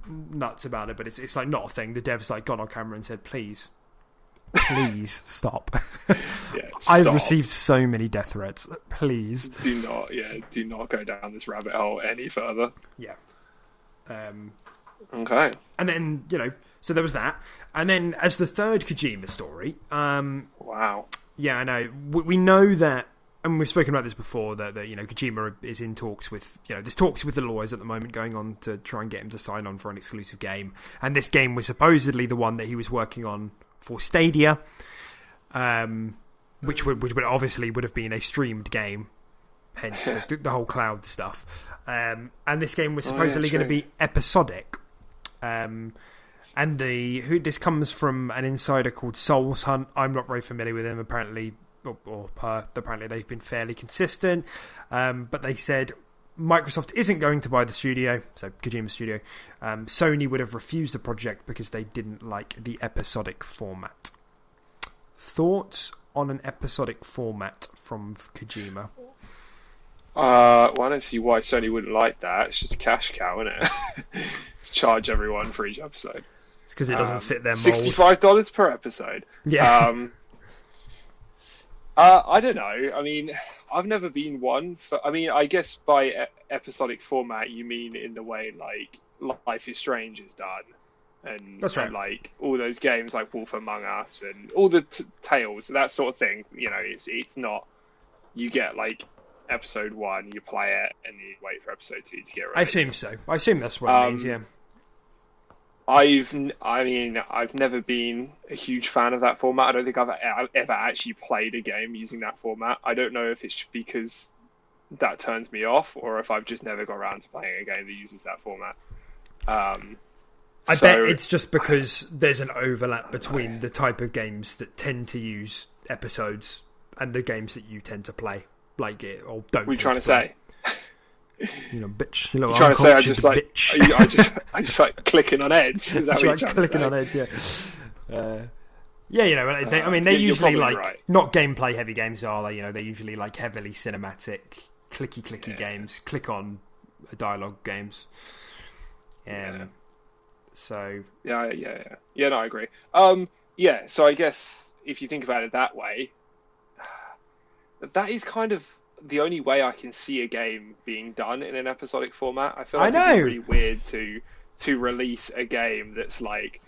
nuts about it. But it's like not a thing. The dev's like gone on camera and said, "Please stop." I've received so many death threats. Please do not go down this rabbit hole any further. Okay. And then so there was that, and then as the third Kojima story, wow. Yeah, I know. We know that, and we've spoken about this before, that Kojima is in talks with there's talks with the lawyers at the moment going on to try and get him to sign on for an exclusive game, and this game was supposedly the one that he was working on for Stadia, which would obviously would have been a streamed game, hence the whole cloud stuff. And this game was supposedly going to be episodic. And this comes from an insider called Souls Hunt. I'm not very familiar with him. Apparently, apparently they've been fairly consistent. But they said Microsoft isn't going to buy the studio, so Kojima Studio. Sony would have refused the project because they didn't like the episodic format. Thoughts on an episodic format from Kojima? Well, I don't see why Sony wouldn't like that. It's just a cash cow, isn't it? Charge everyone for each episode. It's because it doesn't fit their mold. $65 per episode. Yeah. I don't know. I mean, I've never been one for. I mean, I guess by episodic format you mean in the way like Life is Strange is done, and that's right. And, like all those games like Wolf Among Us and all the Tales, that sort of thing. You know, it's not. You get like episode 1, you play it, and you wait for episode 2 to get released. I assume so. I assume that's what it means. Yeah. I've never been a huge fan of that format. I don't think I've ever actually played a game using that format. I don't know if it's because that turns me off, or if I've just never got around to playing a game that uses that format. I bet it's just because there's an overlap between the type of games that tend to use episodes and the games that you tend to play, like it or don't. What are you trying to say? You know, bitch. You know, you're trying to say I just like bitch. I just like clicking on heads. Is that what you're trying clicking to say? on heads? Yeah. Yeah, you know, I mean, they're usually like not gameplay heavy games, are they? You know, they're usually like heavily cinematic, clicky games, click on dialogue games. So yeah. No, I agree. Yeah. So I guess if you think about it that way, that is kind of the only way I can see a game being done in an episodic format. I feel like it'd be really weird to release a game that's like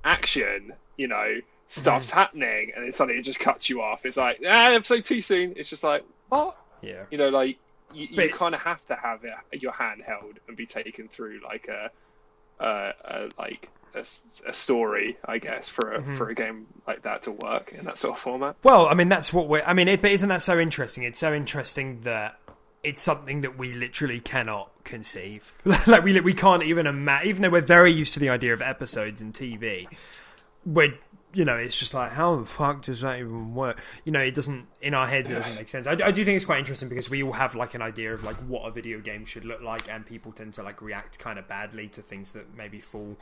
action, you know, stuff's happening, and then suddenly it just cuts you off. It's like, episode 2 soon. It's just like, what? Yeah. You know, like you kind of have to have your hand held and be taken through like a story, I guess, for a game like that to work in that sort of format. Well, I mean, that's what but isn't that so interesting? It's so interesting that it's something that we literally cannot conceive. Like we can't even imagine, even though we're very used to the idea of episodes in TV. You know, it's just like, how the fuck does that even work? You know, it doesn't, in our heads, it doesn't make sense. I do think it's quite interesting because we all have like an idea of like what a video game should look like, and people tend to like react kind of badly to things that maybe fall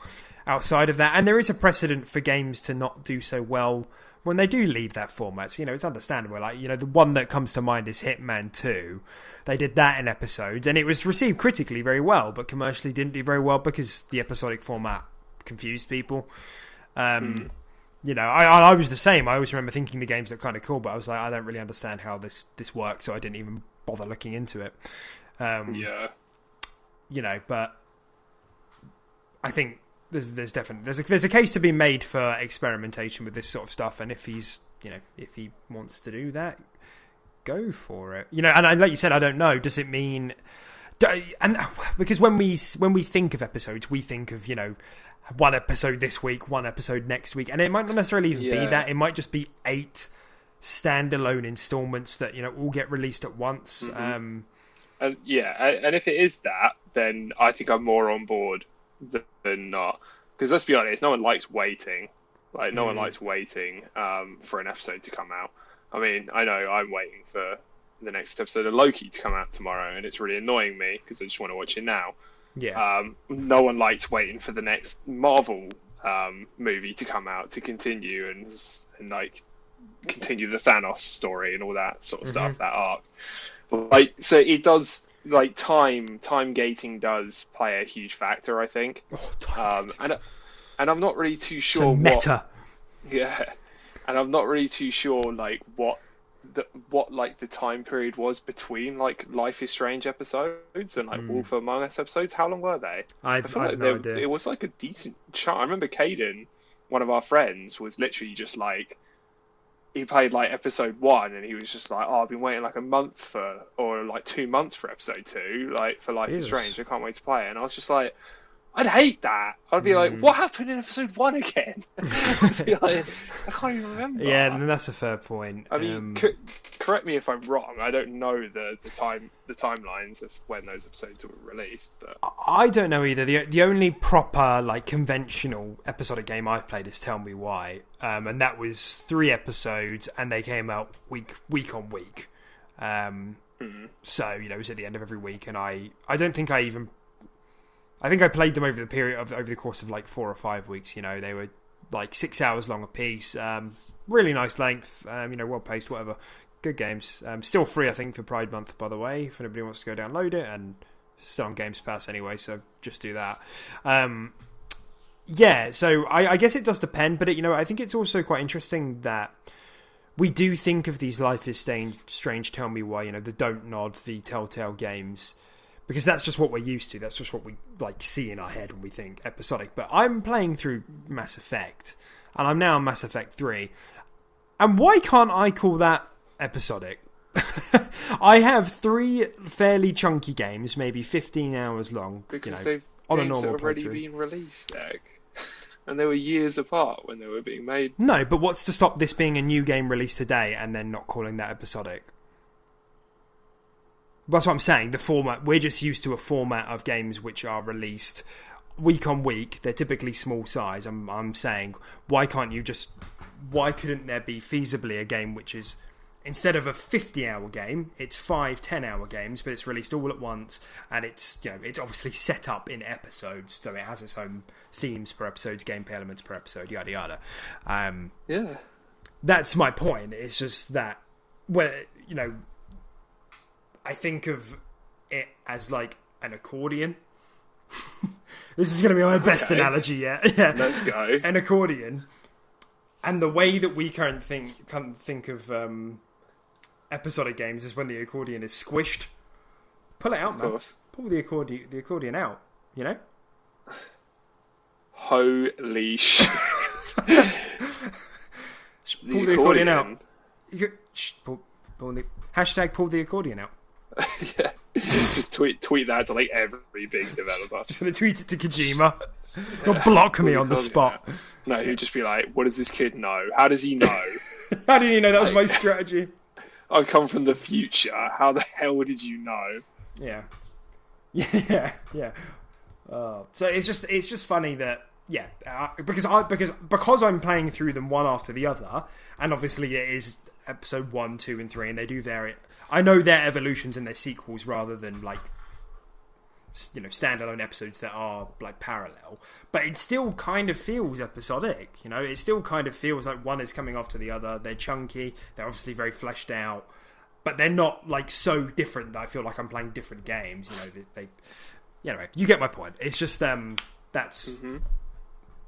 outside of that. And there is a precedent for games to not do so well when they do leave that format. So, you know, it's understandable. Like, you know, the one that comes to mind is Hitman 2. They did that in episodes, and it was received critically very well, but commercially didn't do very well because the episodic format confused people. You know, I was the same. I always remember thinking the games looked kind of cool, but I was like, I don't really understand how this works, so I didn't even bother looking into it. Yeah. You know, but I think there's definitely there's a case to be made for experimentation with this sort of stuff, and if he wants to do that, go for it. You know, and like you said, I don't know. Does it mean? And because when we think of episodes, we think of, you know, one episode this week, one episode next week, and it might not necessarily even be that. It might just be 8 standalone installments that, you know, all get released at once. And if it is that, then I think I'm more on board than not. Because let's be honest, no one likes waiting. Like, no one likes waiting for an episode to come out. I mean, I know I'm waiting for the next episode of Loki to come out tomorrow, and it's really annoying me because I just want to watch it now. Yeah. No one likes waiting for the next Marvel movie to come out to continue and like continue the Thanos story and all that sort of stuff, that arc. Like, so it does, like, time gating does play a huge factor, I think. And I'm not really too sure meta. And I'm not really too sure like what the time period was between like Life is Strange episodes and like Wolf Among Us episodes. How long were they? I've no idea. It was like a decent chunk. I remember Caden, one of our friends, was literally just like, he played like episode 1 and he was just like, I've been waiting like a month or like 2 months for episode 2, like for Life is Strange. I can't wait to play it. And I was just like, I'd hate that. I'd be like, what happened in episode 1 again? I'd be like, I can't even remember. Yeah, that's a fair point. I mean, correct me if I'm wrong. I don't know the timelines of when those episodes were released. But I don't know either. The only proper like conventional episodic game I've played is Tell Me Why, and that was 3 episodes, and they came out week on week. So, you know, it was at the end of every week, and I don't think I think I played them over the course of like 4 or 5 weeks. You know, they were like 6 hours long a piece. Really nice length. You know, well paced, whatever. good games. Still free, I think, for Pride Month, by the way, if anybody wants to go download it, and still on Games Pass anyway, so just do that. Yeah, so I guess it does depend, but I think it's also quite interesting that we do think of these Life is Strange, Tell Me Why, the Don't Nod, the Telltale games, because that's just what we're used to. That's just what we see in our head when we think episodic. But I'm playing through Mass Effect, and I'm now on Mass Effect 3. And why can't I call that episodic? I have 3 fairly chunky games, maybe 15 hours long. Because they've on games a normal that have already playthrough. been released, Nick. And they were years apart when they were being made. No, but what's to stop this being a new game released today and then not calling that episodic? That's what I'm saying. The format, we're just used to a format of games which are released week on week. They're typically small size. I'm saying, why couldn't there be feasibly a game which is, instead of a 50-hour game, it's 5 10-hour games, but it's released all at once, and it's it's obviously set up in episodes, so it has its own themes per episode, gameplay elements per episode, yada yada. Yeah, that's my point. It's just that where I think of it as like an accordion. This is going to be my best analogy yet. Yeah, let's go. An accordion, and the way that we currently think of episodic games is when the accordion is squished. Pull it out, man. Of course. Pull the accordion out. Holy shit! Pull the accordion out. Pull the accordion out. Yeah. Just tweet that to every big developer. Just gonna tweet it to Kojima. You'll block me on the spot. No, he'd just be like, "What does this kid know? How does he know? How did he know that was my strategy? I've come from the future. How the hell did you know?" Yeah. So it's just funny that because I'm playing through them one after the other, and obviously it is episode 1, 2, and 3, and they do vary. I know their evolutions and their sequels rather than standalone episodes that are parallel, but it still kind of feels episodic. It still kind of feels like one is coming after the other. They're chunky. They're obviously very fleshed out, but they're not so different that I feel like I'm playing different games. You get my point. It's just that's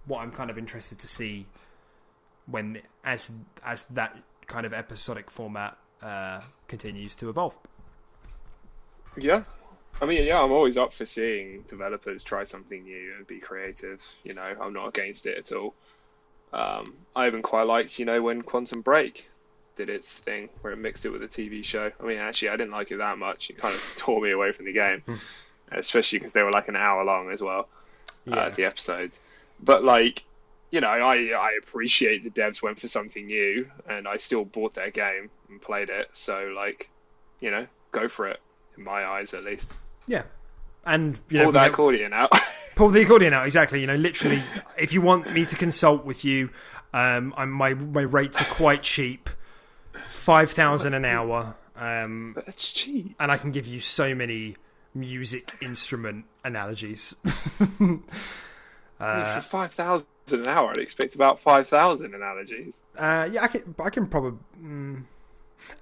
what I'm kind of interested to see when as that kind of episodic format continues to evolve. Yeah. I mean, yeah, I'm always up for seeing developers try something new and be creative. I'm not against it at all. I even quite liked, when Quantum Break did its thing, where it mixed it with a TV show. I mean, actually, I didn't like it that much. It kind of tore me away from the game, especially because they were an hour long as well, the episodes. But, I appreciate the devs went for something new, and I still bought their game and played it. So, go for it, in my eyes at least. Yeah. And pull that accordion out. Pull the accordion out, exactly. Literally, if you want me to consult with you, my rates are quite cheap. 5,000 an hour. That's cheap. And I can give you so many music instrument analogies. For 5,000 an hour, I'd expect about 5,000 analogies. I can probably.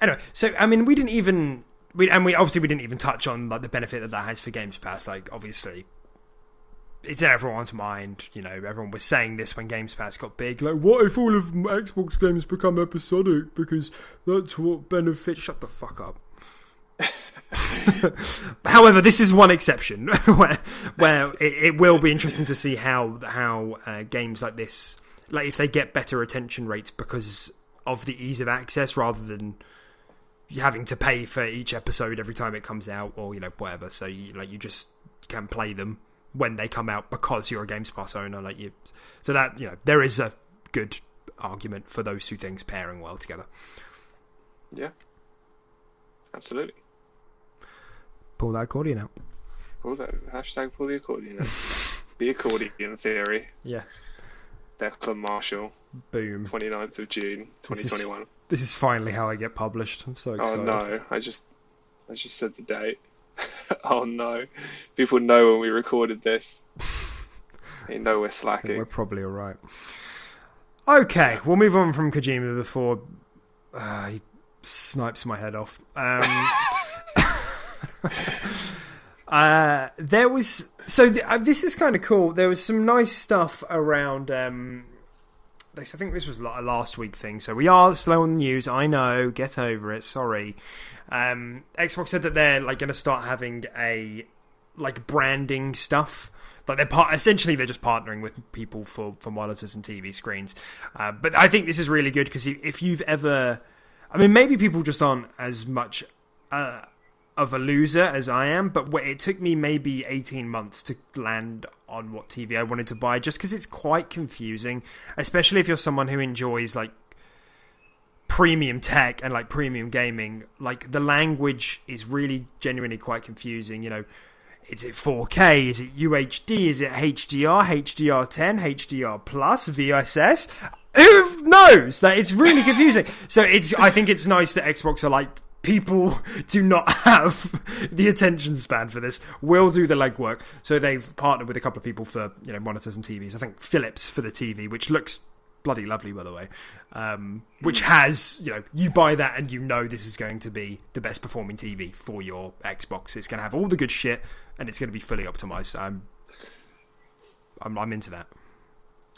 Anyway, so I mean, we didn't even touch on the benefit that has for Games Pass. Obviously, it's in everyone's mind. Everyone was saying this when Games Pass got big. What if all of Xbox games become episodic? Because that's what benefits. Shut the fuck up. However, this is one exception where it will be interesting to see how games like this, if they get better retention rates because of the ease of access rather than having to pay for each episode every time it comes out, or whatever. So you just can play them when they come out because you're a Games Pass owner. So that there is a good argument for those two things pairing well together. Yeah, absolutely. Pull that accordion out. Pull the accordion out. The accordion theory. Yeah. Declan Marshall. Boom. 29th of June, 2021. This is finally how I get published. I'm so excited. Oh no, I just said the date. Oh no. People know when we recorded this. They know we're slacking. We're probably alright. Okay, we'll move on from Kojima before he snipes my head off. There was this is kind of cool. There was some nice stuff around. I think this was a last week thing, so we are slow on the news. I know, get over it. Sorry. Xbox said that they're like going to start having a like branding stuff. Like essentially they're just partnering with people for monitors and TV screens. But I think this is really good because if you've ever, I mean, maybe people just aren't as much of a loser as I am, but it took me maybe 18 months to land on what TV I wanted to buy, just because it's quite confusing, especially if you're someone who enjoys like premium tech and like premium gaming. Like the language is really genuinely quite confusing. You know, is it 4K? Is it UHD? Is it HDR? HDR10? HDR plus? VSS? Who knows? Like, it's really confusing. So I think it's nice that Xbox are like, people do not have the attention span for this. We'll do the legwork. So they've partnered with a couple of people for, you know, monitors and TVs. I think Philips for the TV, which looks bloody lovely, by the way. Which has, you know, you buy that and you know this is going to be the best performing TV for your Xbox. It's going to have all the good shit and it's going to be fully optimized. I'm into that.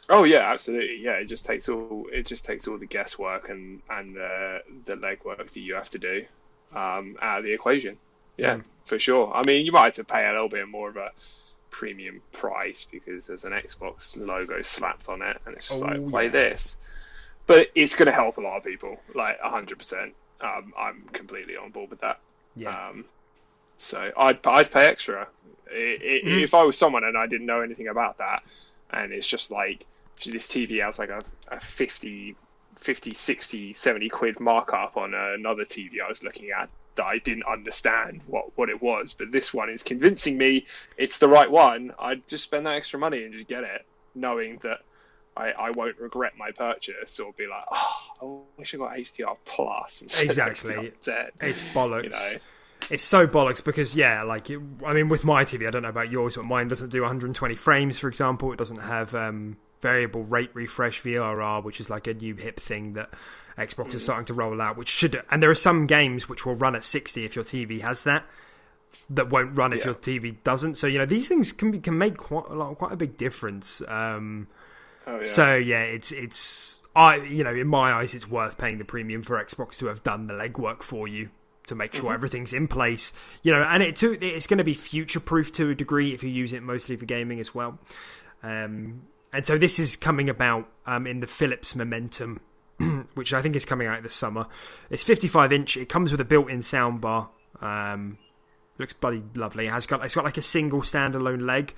Oh yeah, absolutely. Yeah, it just takes all the guesswork and the legwork that you have to do out of the equation. Yeah, for sure. I mean, you might have to pay a little bit more of a premium price because there's an Xbox logo slapped on it, and it's just play this. But it's going to help a lot of people, like 100%. I'm completely on board with that. Yeah. So I'd pay extra if I was someone and I didn't know anything about that, and it's just like this TV has like a 50, 60, 70 quid markup on another TV I was looking at that I didn't understand what it was, but this one is convincing me it's the right one. I'd just spend that extra money and just get it, knowing that I won't regret my purchase or be like, oh, I wish I got HDR plus instead exactly. of HDR 10. It's bollocks. You know? It's so bollocks because, yeah, like, I mean, with my TV, I don't know about yours, but mine doesn't do 120 frames, for example. It doesn't have variable rate refresh VRR, which is like a new hip thing that Xbox is starting to roll out, which should, and there are some games which will run at 60 if your TV has that won't run if your TV doesn't. So, you know, these things can make quite a big difference. So, yeah, it's you know, in my eyes, it's worth paying the premium for Xbox to have done the legwork for you to make sure everything's in place, you know, and it's going to be future-proof to a degree if you use it mostly for gaming as well. And so this is coming about in the Philips Momentum, which I think is coming out this summer. It's 55-inch. It comes with a built-in soundbar. Looks bloody lovely. It's got like a single standalone leg,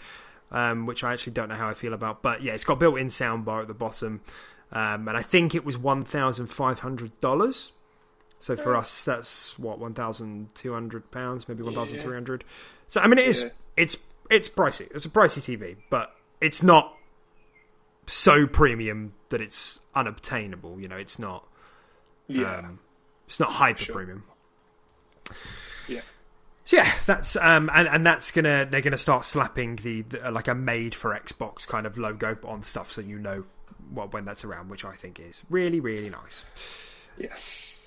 which I actually don't know how I feel about. But yeah, it's got built-in soundbar at the bottom. And I think it was $1,500. So for us, that's what, £1,200, maybe £1,300. So I mean, it's pricey. It's a pricey TV, but it's not so premium that it's unobtainable. You know, it's not. It's not hyper premium. Yeah. So yeah, that's and that's they're gonna start slapping the like a made for Xbox kind of logo on stuff, so you know when that's around, which I think is really, really nice. Yes.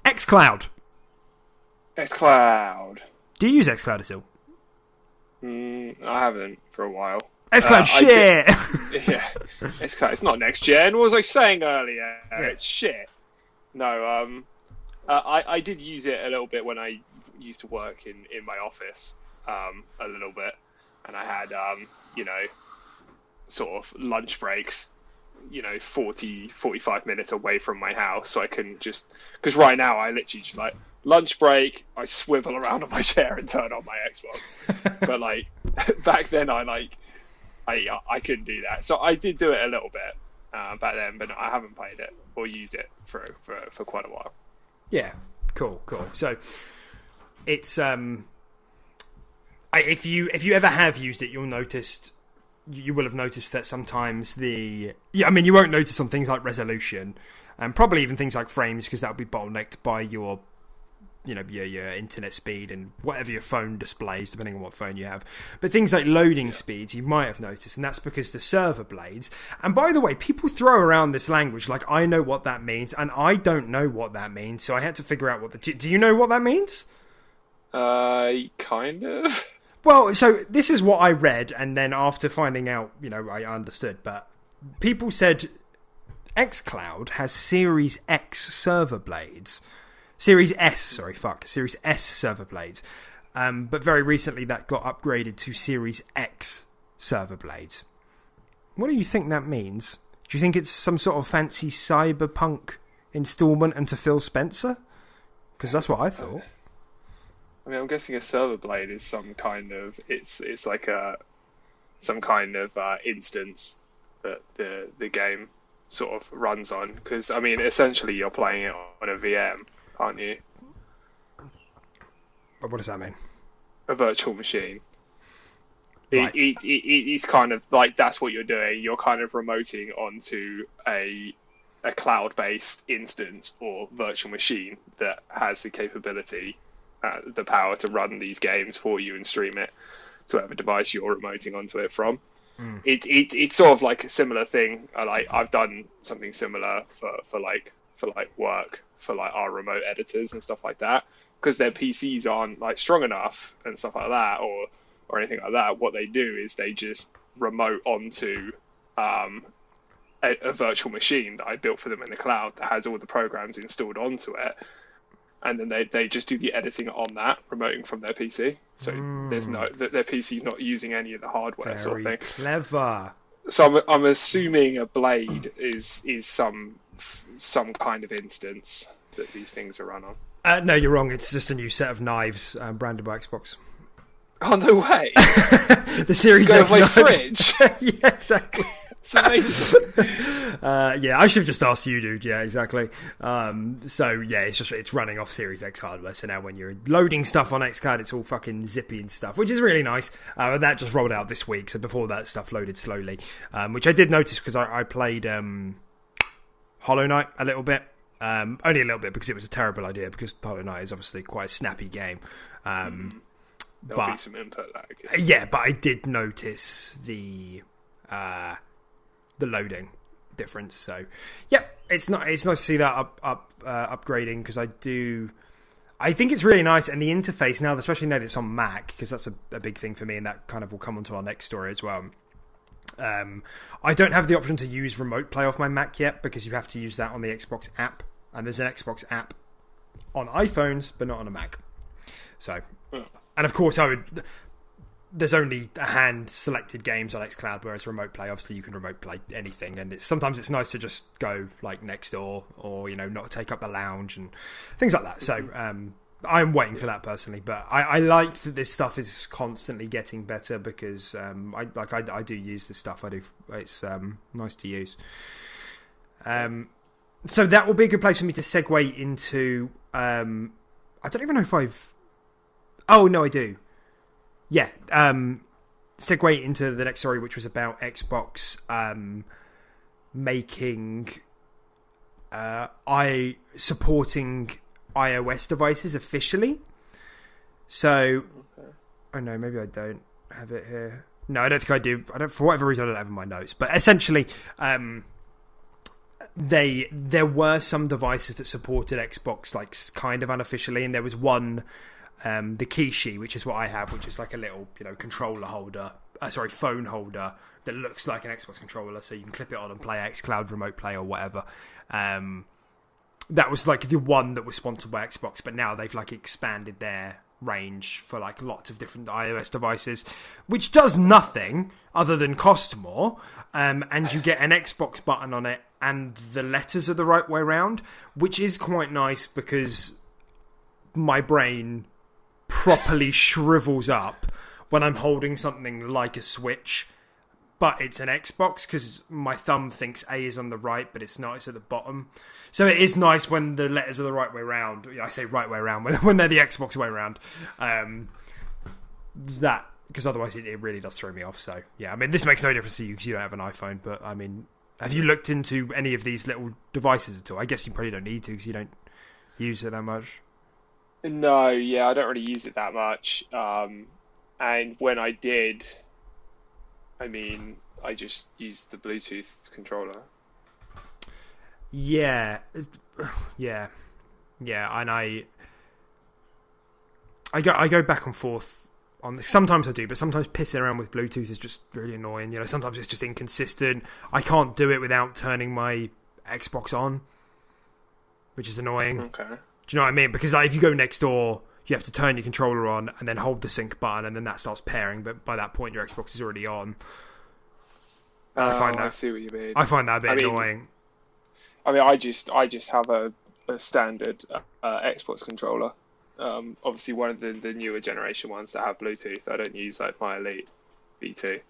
XCloud. Do you use XCloud still? I haven't for a while. XCloud shit! XCloud. It's not next gen. What was I saying earlier? Yeah. It's shit. No, I did use it a little bit when I used to work in my office, a little bit. And I had, you know, sort of lunch breaks, you know, 45 minutes away from my house, so I couldn't just, because right now I literally just like lunch break, I swivel around on my chair and turn on my Xbox. But like back then I couldn't do that, so I did do it a little bit back then, but I haven't played it or used it for quite a while. Yeah, cool. So it's if you ever have used it, you will have noticed that sometimes you won't notice on things like resolution and probably even things like frames, because that'll be bottlenecked by your your internet speed and whatever your phone displays, depending on what phone you have. But things like loading speeds, you might have noticed, and that's because the server blades. And by the way, people throw around this language like I know what that means, and I don't know what that means. So I had to figure out do you know what that means? Kind of. Well, so this is what I read, and then after finding out, I understood. But people said XCloud has Series X server blades. Series S server blades. But very recently that got upgraded to Series X server blades. What do you think that means? Do you think it's some sort of fancy cyberpunk installment into Phil Spencer? Because that's what I thought. I mean, I'm guessing a server blade is some kind of it's like some kind of instance that the game sort of runs on. Because I mean, essentially you're playing it on a VM, aren't you? What does that mean? A virtual machine. Right. It's kind of like that's what you're doing. You're kind of remoting onto a cloud-based instance or virtual machine that has the capability, the power to run these games for you and stream it to whatever device you're remoting onto it from. It's sort of like a similar thing. I've done something similar for work for like our remote editors and stuff like that, because their PCs aren't like strong enough and stuff like that or anything like that. What they do is they just remote onto a virtual machine that I built for them in the cloud that has all the programs installed onto it, and then they just do the editing on that, remoting from their PC. So there's their PC's not using any of the hardware. Very sort of thing. Clever. So I'm assuming a blade is some kind of instance that these things are run on. No, you're wrong. It's just a new set of knives branded by Xbox. Oh, no way! The Series X my knives. fridge. Yeah, exactly. It's amazing. I should have just asked you, dude. Yeah, exactly. So yeah, it's running off Series X hardware. So now when you're loading stuff on XCloud, it's all fucking zippy and stuff, which is really nice. And that just rolled out this week. So before that, stuff loaded slowly, which I did notice because I played Hollow Knight a little bit. Only a little bit because it was a terrible idea, because Hollow Knight is obviously quite a snappy game. There'll be some input lag. Yeah, but I did notice the loading difference. So, yep, it's nice to see that upgrading, because I think it's really nice, and the interface now, especially now that it's on Mac, because that's a big thing for me, and that kind of will come onto our next story as well. I don't have the option to use Remote Play off my Mac yet, because you have to use that on the Xbox app, and there's an Xbox app on iPhones, but not on a Mac. So, and of course there's only a hand selected games on XCloud, whereas Remote Play, obviously you can Remote Play anything, and sometimes it's nice to just go like next door, or not take up the lounge and things like that. So I'm waiting for that personally, but I like that this stuff is constantly getting better, because I do use this stuff. I do. It's nice to use. So that will be a good place for me to segue into. I don't even know if I've. Oh no, I do. Yeah. Segue into the next story, which was about Xbox making supporting iOS devices officially. So, oh no, maybe I don't have it here. No, I don't think I do. For whatever reason, I don't have it in my notes. But essentially, there were some devices that supported Xbox, like kind of unofficially, and there was one, the Kishi, which is what I have, which is like a little, controller holder. Phone holder that looks like an Xbox controller, so you can clip it on and play XCloud, Remote Play, or whatever. That was like the one that was sponsored by Xbox, but now they've like expanded their range for like lots of different iOS devices, which does nothing other than cost more, and you get an Xbox button on it, and the letters are the right way around, which is quite nice, because my brain properly shrivels up when I'm holding something like a Switch, but it's an Xbox, because my thumb thinks A is on the right, but it's not, it's at the bottom. So it is nice when the letters are the right way around. I say right way around, when they're the Xbox way around. That, because otherwise it really does throw me off. So, yeah, I mean, this makes no difference to you because you don't have an iPhone, but, I mean, have you looked into any of these little devices at all? I guess you probably don't need to, because you don't use it that much. No, yeah, I don't really use it that much. And when I did, I mean, I just used the Bluetooth controller. Yeah, yeah, yeah, and I go back and forth on this. Sometimes I do, but sometimes pissing around with Bluetooth is just really annoying. You know, sometimes it's just inconsistent. I can't do it without turning my Xbox on, which is annoying. Okay. Do you know what I mean? Because if you go next door, you have to turn your controller on and then hold the sync button, and then that starts pairing. But by that point, your Xbox is already on. I see what you mean. I find that a bit annoying. I mean, I just have a standard Xbox controller. Obviously, one of the newer generation ones that have Bluetooth. I don't use like my Elite V2,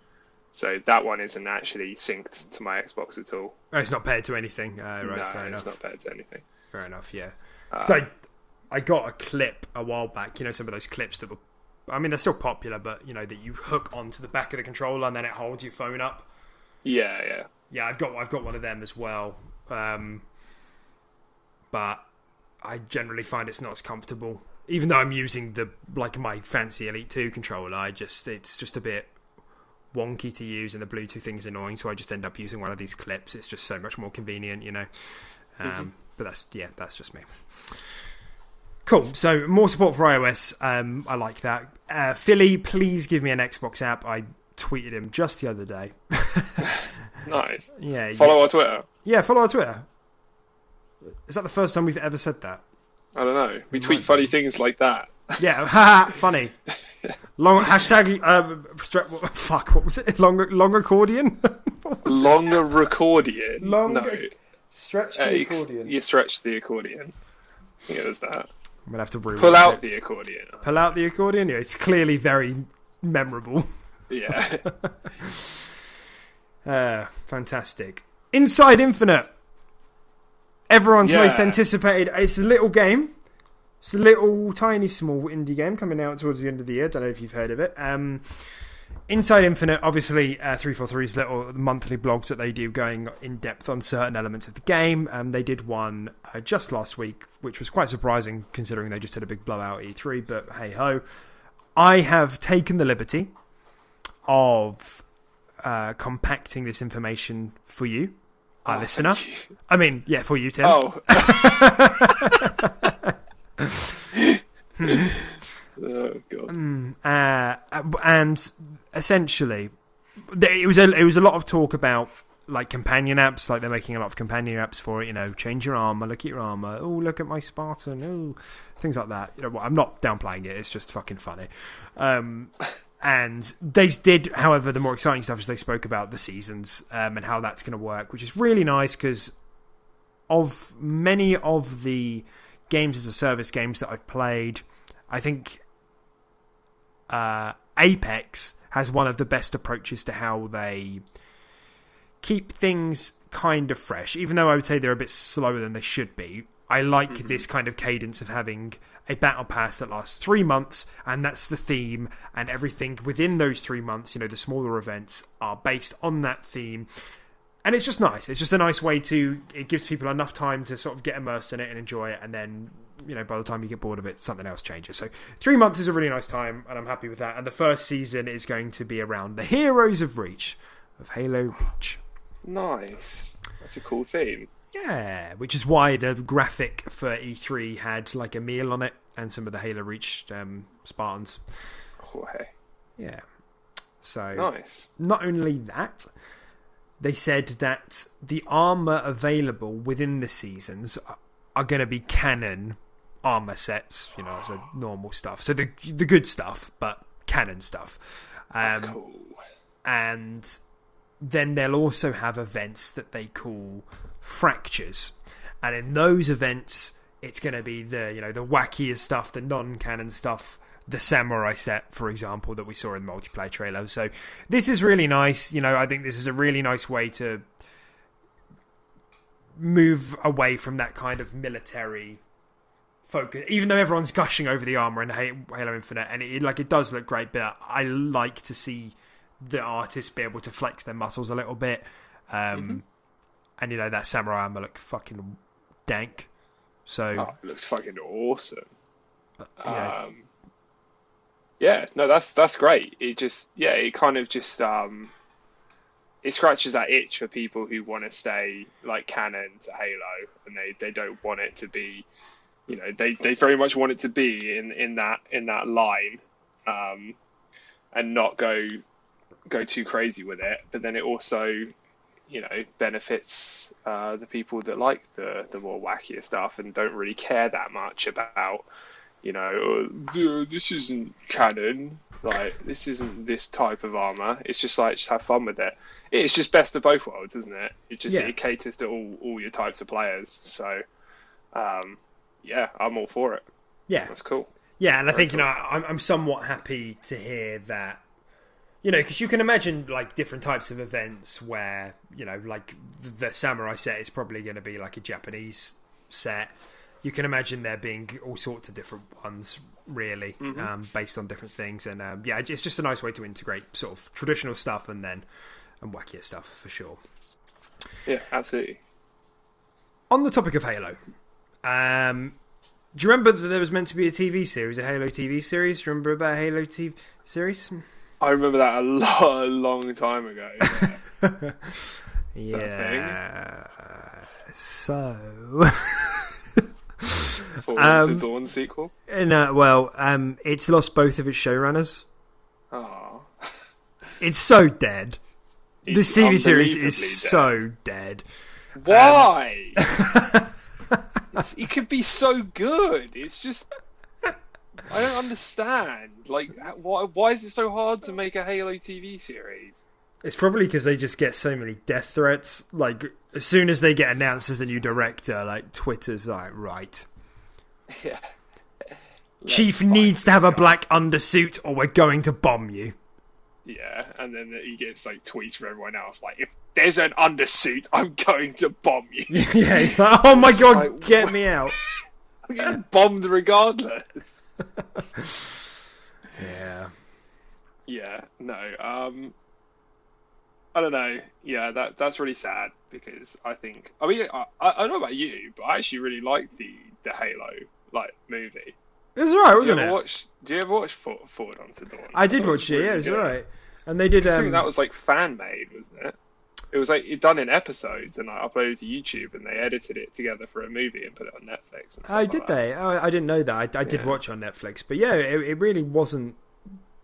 so that one isn't actually synced to my Xbox at all. Oh, it's not paired to anything. Right, no, fair enough. It's not paired to anything. Fair enough. Yeah. So I got a clip a while back. You know, some of those clips that were, I mean, they're still popular, but you know that you hook onto the back of the controller and then it holds your phone up. Yeah. I've got one of them as well. But I generally find it's not as comfortable. Even though I'm using my fancy Elite 2 controller, it's just a bit wonky to use, and the Bluetooth thing is annoying, so I just end up using one of these clips. It's just so much more convenient, you know. But that's just me. Cool. So more support for iOS. I like that. Philly, please give me an Xbox app. I tweeted him just the other day. Nice. Yeah. Follow our Twitter. Yeah, follow our Twitter. Is that the first time we've ever said that? I don't know. We tweet funny things like that. Yeah, haha, funny. Long hashtag. What was it? Long accordion. Longer accordion. No. Stretch the accordion. You stretch the accordion. Yeah, there's that. I'm gonna have to pull out the accordion. Pull out the accordion. Yeah, it's clearly very memorable. Yeah. Fantastic. Inside Infinite. Everyone's most anticipated. It's a little game. It's a little, tiny, small indie game coming out towards the end of the year. Don't know if you've heard of it. Inside Infinite, obviously, 343's little monthly blogs that they do going in depth on certain elements of the game. They did one just last week, which was quite surprising considering they just had a big blowout E3, but hey ho. I have taken the liberty of compacting this information for you, our listener. I mean, yeah, for you, Tim. Oh. Oh god. And essentially, it was a lot of talk about like companion apps. Like they're making a lot of companion apps for it. You know, change your armor, look at your armor. Oh, look at my Spartan. Oh, things like that. You know, well, I'm not downplaying it. It's just fucking funny. And they did, however, the more exciting stuff is they spoke about the seasons and how that's going to work, which is really nice because of many of the games as a service games that I've played, I think Apex has one of the best approaches to how they keep things kind of fresh, even though I would say they're a bit slower than they should be. I like this kind of cadence of having a battle pass that lasts 3 months, and that's the theme, and everything within those 3 months, you know, the smaller events are based on that theme. And it's just nice. It's just a nice way to... It gives people enough time to sort of get immersed in it and enjoy it, and then, you know, by the time you get bored of it, something else changes. So 3 months is a really nice time, and I'm happy with that. And the first season is going to be around the Heroes of Reach, of Halo Reach. Nice. That's a cool theme. Yeah, which is why the graphic for E3 had like a meal on it and some of the Halo Reach Spartans. Oh, hey. Yeah. So nice. Not only that, they said that the armor available within the seasons are going to be canon armor sets, you know, as a normal stuff. So the good stuff, but canon stuff. That's cool. And then they'll also have events that they call fractures, and in those events it's going to be the, you know, the wackiest stuff, the non-canon stuff, the samurai set, for example, that we saw in the multiplayer trailer. So this is really nice. You know, I think this is a really nice way to move away from that kind of military focus, even though everyone's gushing over the armor in Halo Infinite, and it does look great, but I like to see the artists be able to flex their muscles a little bit. And, you know, that samurai armor look fucking dank. So it looks fucking awesome. Yeah, no, that's great. It kind of just it scratches that itch for people who want to stay like canon to Halo, and they don't want it to be, they very much want it to be in that line, and not go too crazy with it. But then it also, benefits the people that like the more wackier stuff and don't really care that much about, this isn't canon, like this isn't this type of armor. It's just have fun with it. It's just best of both worlds, isn't it? It caters to all your types of players. So I'm all for it. Yeah, that's cool. Yeah, and I think I'm somewhat happy to hear that. Because you can imagine like different types of events where like the samurai set is probably going to be like a Japanese set. You can imagine there being all sorts of different ones, really, based on different things. And it's just a nice way to integrate sort of traditional stuff and wackier stuff for sure. Yeah, absolutely. On the topic of Halo, do you remember that there was meant to be a TV series, a Halo TV series? Do you remember about a Halo TV series? I remember that a long time ago. Yeah. So... Forward to Dawn sequel? No, it's lost both of its showrunners. Oh. It's so dead. The TV series is so dead. Why? It could be so good. It's just... I don't understand. Like, why is it so hard to make a Halo TV series? It's probably because they just get so many death threats. Like, as soon as they get announced as the new director, like, Twitter's like, right. Yeah. Chief needs to have a black undersuit or we're going to bomb you. Yeah, and then he gets, like, tweets from everyone else, like, if there's an undersuit, I'm going to bomb you. Yeah, he's like, oh my god, like, get me out. I'm getting bombed regardless. Yeah. Yeah, no, I don't know. Yeah, that's really sad because I don't know about you, but I actually really liked the Halo movie. It was alright, wasn't it? Do you ever watch Forward Onto Dawn? I did watch it. Yeah, it was alright. And they did. That was like fan made, wasn't it? It was like done in episodes and uploaded to YouTube, and they edited it together for a movie and put it on Netflix. And oh, did they? Oh, I didn't know that. I did watch on Netflix, but yeah, it really wasn't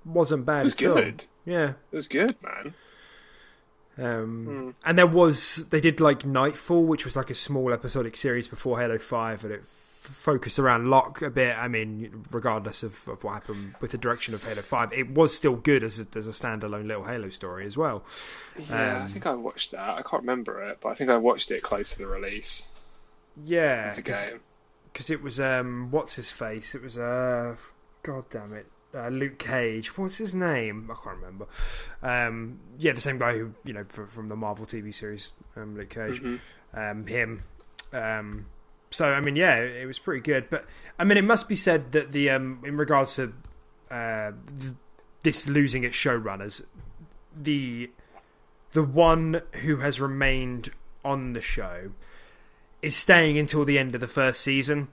bad. It was good. Yeah, it was good, man. And they did like Nightfall, which was like a small episodic series before Halo 5, and it focused around Locke a bit. I mean, regardless of what happened with the direction of Halo 5, it was still good as a standalone little Halo story as well. Yeah, I think I watched that. I can't remember it, but I think I watched it close to the release. Yeah, of the game. Because it was what's his face? It was God damn it. Luke Cage. What's his name? I can't remember. The same guy who, from the Marvel TV series, Luke Cage. Him. So, I mean, yeah, it was pretty good. But, I mean, it must be said that the in regards to this losing its showrunners, the one who has remained on the show is staying until the end of the first season.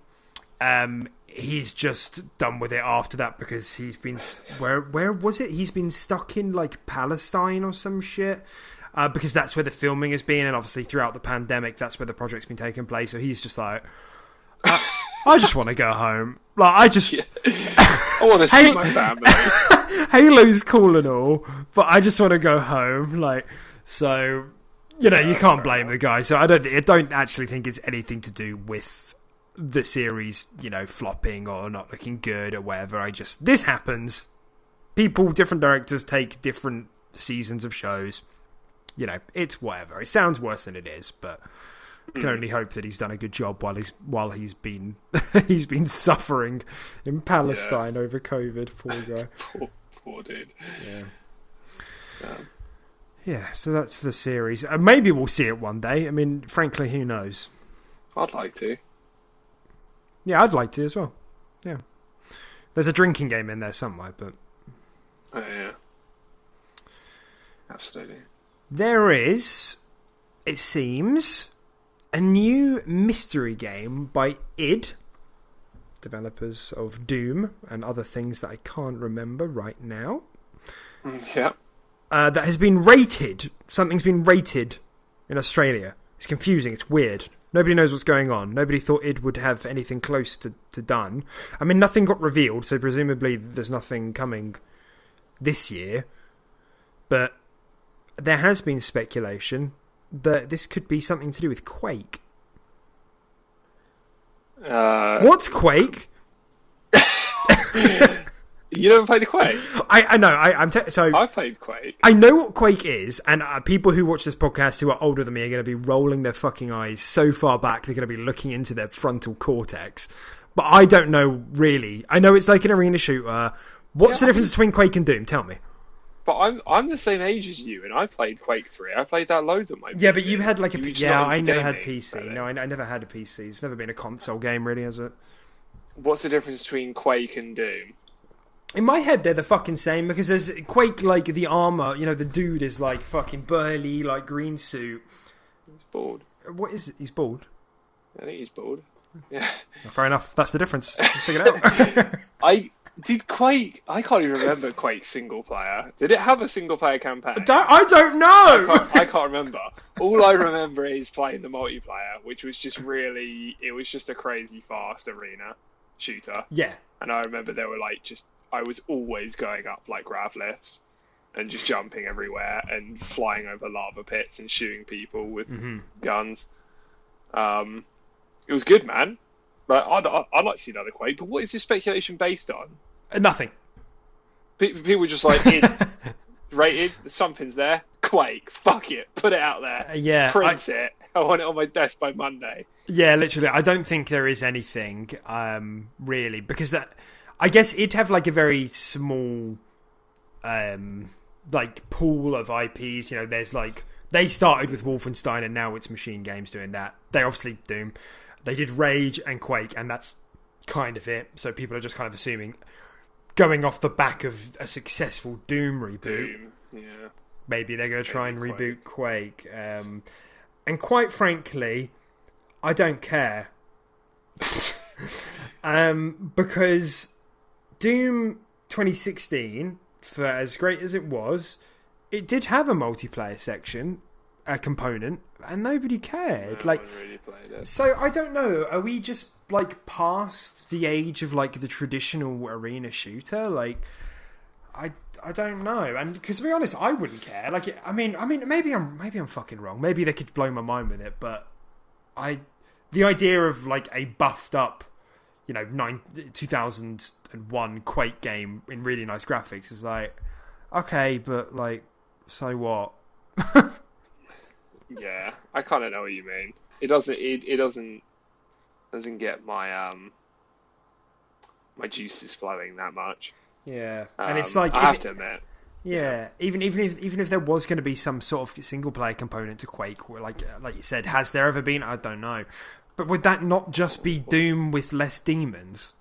He's just done with it after that because he's been... Where was it? He's been stuck in, like, Palestine or some shit. Because that's where the filming has been, and obviously throughout the pandemic, that's where the project's been taking place. So he's just like, I just want to go home. Like, I want to see my family. Halo's cool and all, but I just want to go home. Like, so, you can't blame the guy. So I don't actually think it's anything to do with the series, flopping or not looking good or whatever. This happens. People, different directors take different seasons of shows. It's whatever. It sounds worse than it is, but I can only hope that he's done a good job while he's been he's been suffering in Palestine over COVID. Poor guy. poor dude. Yeah. So that's the series. Maybe we'll see it one day. I mean, frankly, who knows? I'd like to. Yeah, I'd like to as well. Yeah. There's a drinking game in there somewhere, but... Oh, yeah. Absolutely. There is, it seems, a new mystery game by id developers of Doom and other things that I can't remember right now. Yeah. That has been rated. Something's been rated in Australia. It's confusing. It's weird. Nobody knows what's going on. Nobody thought it would have anything close to done. I mean, nothing got revealed, so presumably there's nothing coming this year. But there has been speculation that this could be something to do with Quake. What's Quake? You never played a Quake? I know. I've played Quake. I know what Quake is, and people who watch this podcast who are older than me are going to be rolling their fucking eyes so far back they're going to be looking into their frontal cortex. But I don't know really. I know it's like an arena shooter. What's the difference between Quake and Doom? Tell me. But I'm the same age as you, and I played Quake 3. I played that loads on my PC. Yeah, but you had like a PC. Yeah, I never had gaming, PC. No, I never had a PC. It's never been a console game, really, has it? What's the difference between Quake and Doom? In my head, they're the fucking same, because there's Quake, like, the armour, you know, the dude is, like, fucking burly, like, green suit. He's bald. What is it? He's bald? I think he's bald. Yeah. Fair enough. That's the difference. Figure it out. Did Quake... I can't even remember Quake single player. Did it have a single player campaign? I don't know! I can't remember. All I remember is playing the multiplayer, which was just really... It was just a crazy fast arena shooter. Yeah. And I remember there were, like, just... I was always going up, like, grav lifts and just jumping everywhere and flying over lava pits and shooting people with guns. It was good, man. But I'd like to see another Quake. But what is this speculation based on? Nothing. People were just like, rated, something's there. Quake, fuck it, put it out there. Print it. I want it on my desk by Monday. Yeah, literally. I don't think there is anything, really, because I guess it'd have like a very small, like pool of IPs. You know, there's like they started with Wolfenstein and now it's Machine Games doing that. They obviously Doom. They did Rage and Quake, and that's kind of it. So people are just kind of assuming, going off the back of a successful Doom reboot, maybe they're going to try and reboot Quake. And quite frankly, I don't care. Because Doom 2016, for as great as it was, it did have a multiplayer section, a component, and nobody cared. No one really played it. So I don't know. Are we just like past the age of like the traditional arena shooter? Like, I don't know. And because to be honest, I wouldn't care. Like, I mean, maybe I'm fucking wrong. Maybe they could blow my mind with it, but the idea of like a buffed up, you know, 2001 Quake game in really nice graphics is like, okay, but like, so what? Yeah, I kind of know what you mean. It doesn't get my my juices flowing that much. Yeah, and it's like I have to admit. Yeah, even if there was going to be some sort of single player component to Quake, like you said, has there ever been? I don't know. But would that not just be Doom with less demons?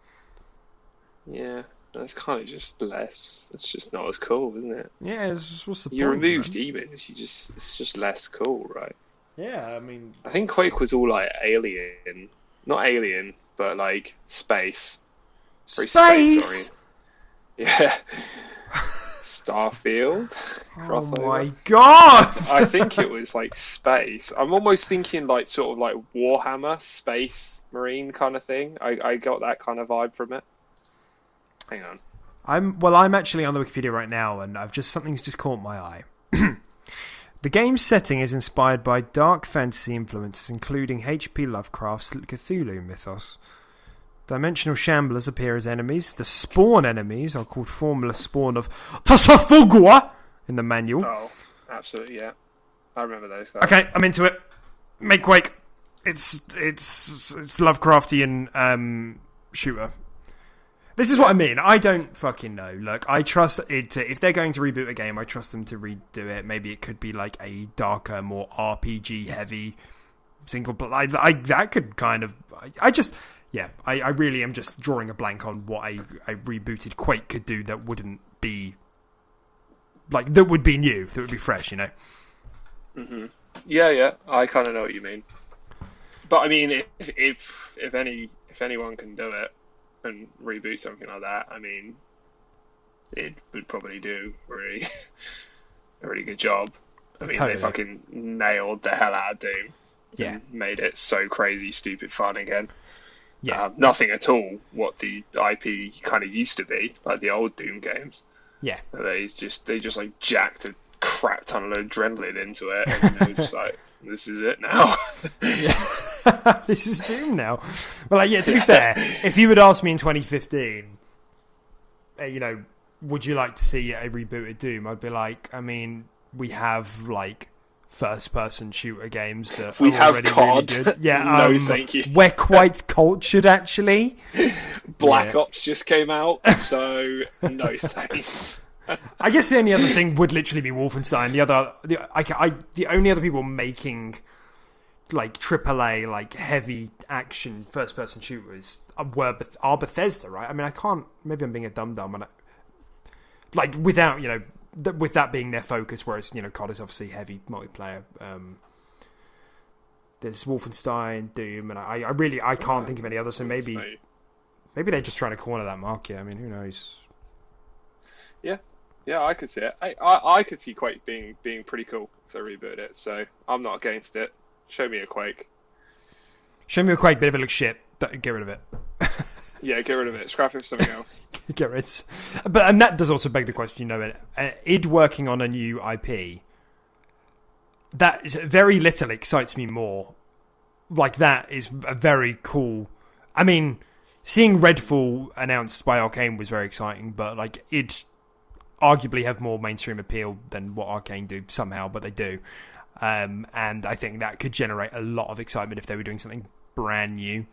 Yeah, that's kind of just less. It's just not as cool, isn't it? Yeah, what's the point? You remove demons, it's just less cool, right? Yeah, I mean, I think Quake was all like not alien, but like space. Very space. Yeah. Starfield. Oh my god! I think it was like space. I'm almost thinking like sort of like Warhammer, space, marine kind of thing. I got that kind of vibe from it. Hang on. I'm actually on the Wikipedia right now, and something's just caught my eye. The game's setting is inspired by dark fantasy influences, including H.P. Lovecraft's Cthulhu mythos. Dimensional shamblers appear as enemies. The spawn enemies are called Formula Spawn of Tasafugua in the manual. Oh, absolutely, yeah. I remember those guys. Okay, I'm into it. Make Quake. It's Lovecraftian shooter. This is what I mean. I don't fucking know. Look, I trust it if they're going to reboot a game, I trust them to redo it. Maybe it could be like a darker, more RPG heavy single player. That could kind of. I really am just drawing a blank on what a rebooted Quake could do that wouldn't be like that would be new, that would be fresh, you know. Mm-hmm. Yeah, I kind of know what you mean. But I mean, if anyone can do it, and reboot something like that, I mean, it would probably do a really good job. I mean, Totally. they fucking nailed the hell out of Doom. Yeah. And made it so crazy, stupid fun again. Yeah. Nothing at all what the IP kind of used to be, like the old Doom games. Yeah. They just like jacked a crap ton of adrenaline into it, and they were just like, this is it now. Yeah. This is Doom now. But like, yeah, to be fair, if you would ask me in 2015, would you like to see a rebooted Doom? I'd be like, I mean, we have like first-person shooter games that we are have already COD. really good. Yeah, no, thank you. We're quite cultured, actually. Black Ops just came out, so no thanks. I guess the only other thing would literally be Wolfenstein. The only other people making like AAA, like heavy action first-person shooters are Bethesda, right? I mean, I can't. Maybe I'm being a dum-dum, and like without with that being their focus, whereas COD is obviously heavy multiplayer. There's Wolfenstein, Doom, and I can't think of any others. So maybe they're just trying to corner that market. I mean, who knows? Yeah, I could see it. I could see Quake being pretty cool if they reboot it. So I'm not against it. Show me a Quake. Show me a Quake, but if it looks shit, get rid of it. Yeah, get rid of it. Scrap it for something else. Get rid. And that does also beg the question, id working on a new IP, that is, very little excites me more. Like, that is a very cool... I mean, seeing Redfall announced by Arcane was very exciting, but like, it arguably have more mainstream appeal than what Arcane do somehow, but they do. And I think that could generate a lot of excitement if they were doing something brand new.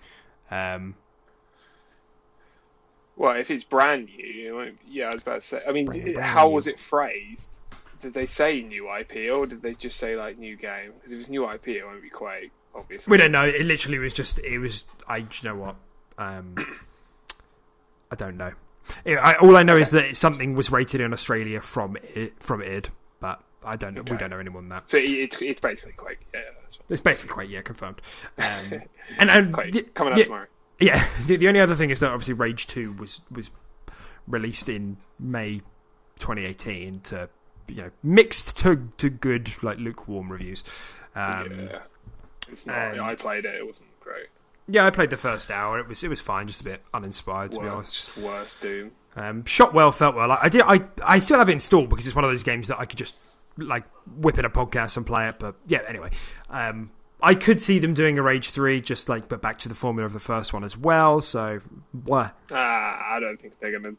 Well, if it's brand new, I was about to say. I mean, brand was it phrased? Did they say new IP, or did they just say like new game? Because if it was new IP, it won't be Quake, obviously. We don't know. It literally was just. It was. You know what? I don't know. All I know is that something was rated in Australia from id, but I don't know. Okay. We don't know any more than that. So it's basically Quake. Yeah, that's right. It's basically Quake. Yeah, confirmed. And Quake, coming out tomorrow. Yeah, the only other thing is that obviously Rage 2 was released in May 2018 to mixed to good, like lukewarm reviews. It's not. I played it. It wasn't great. Yeah, I played the first hour. It was fine, just a bit uninspired to be honest. Just worse Doom. Shot well, felt well. I still have it installed because it's one of those games that I could just like whip in a podcast and play it. But yeah, anyway. I could see them doing a Rage 3, just like, but back to the formula of the first one as well, so, blah. I don't think they're going to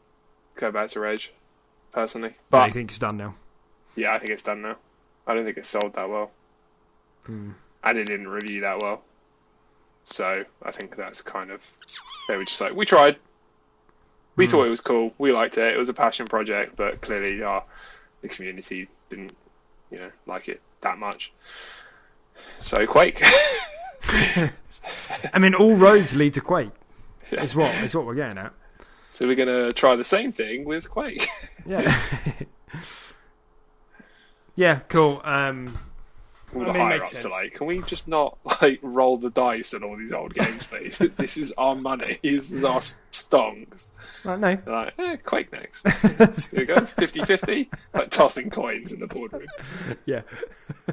go back to Rage, personally. But you think it's done now? Yeah, I think it's done now. I don't think it sold that well. And it didn't review that well. So, I think that's kind of, they were just like, we tried. We thought it was cool. We liked it. It was a passion project, but clearly the community didn't, like it that much. So Quake. I mean, all roads lead to Quake. Is what we're getting at. So we're gonna try the same thing with Quake. Yeah. Yeah. Cool. All the higher ups are like, can we just not like roll the dice on all these old games, please? This is our money. This is our stonks. No. They're like, Quake next. Here we go, 50-50, like tossing coins in the boardroom. Yeah.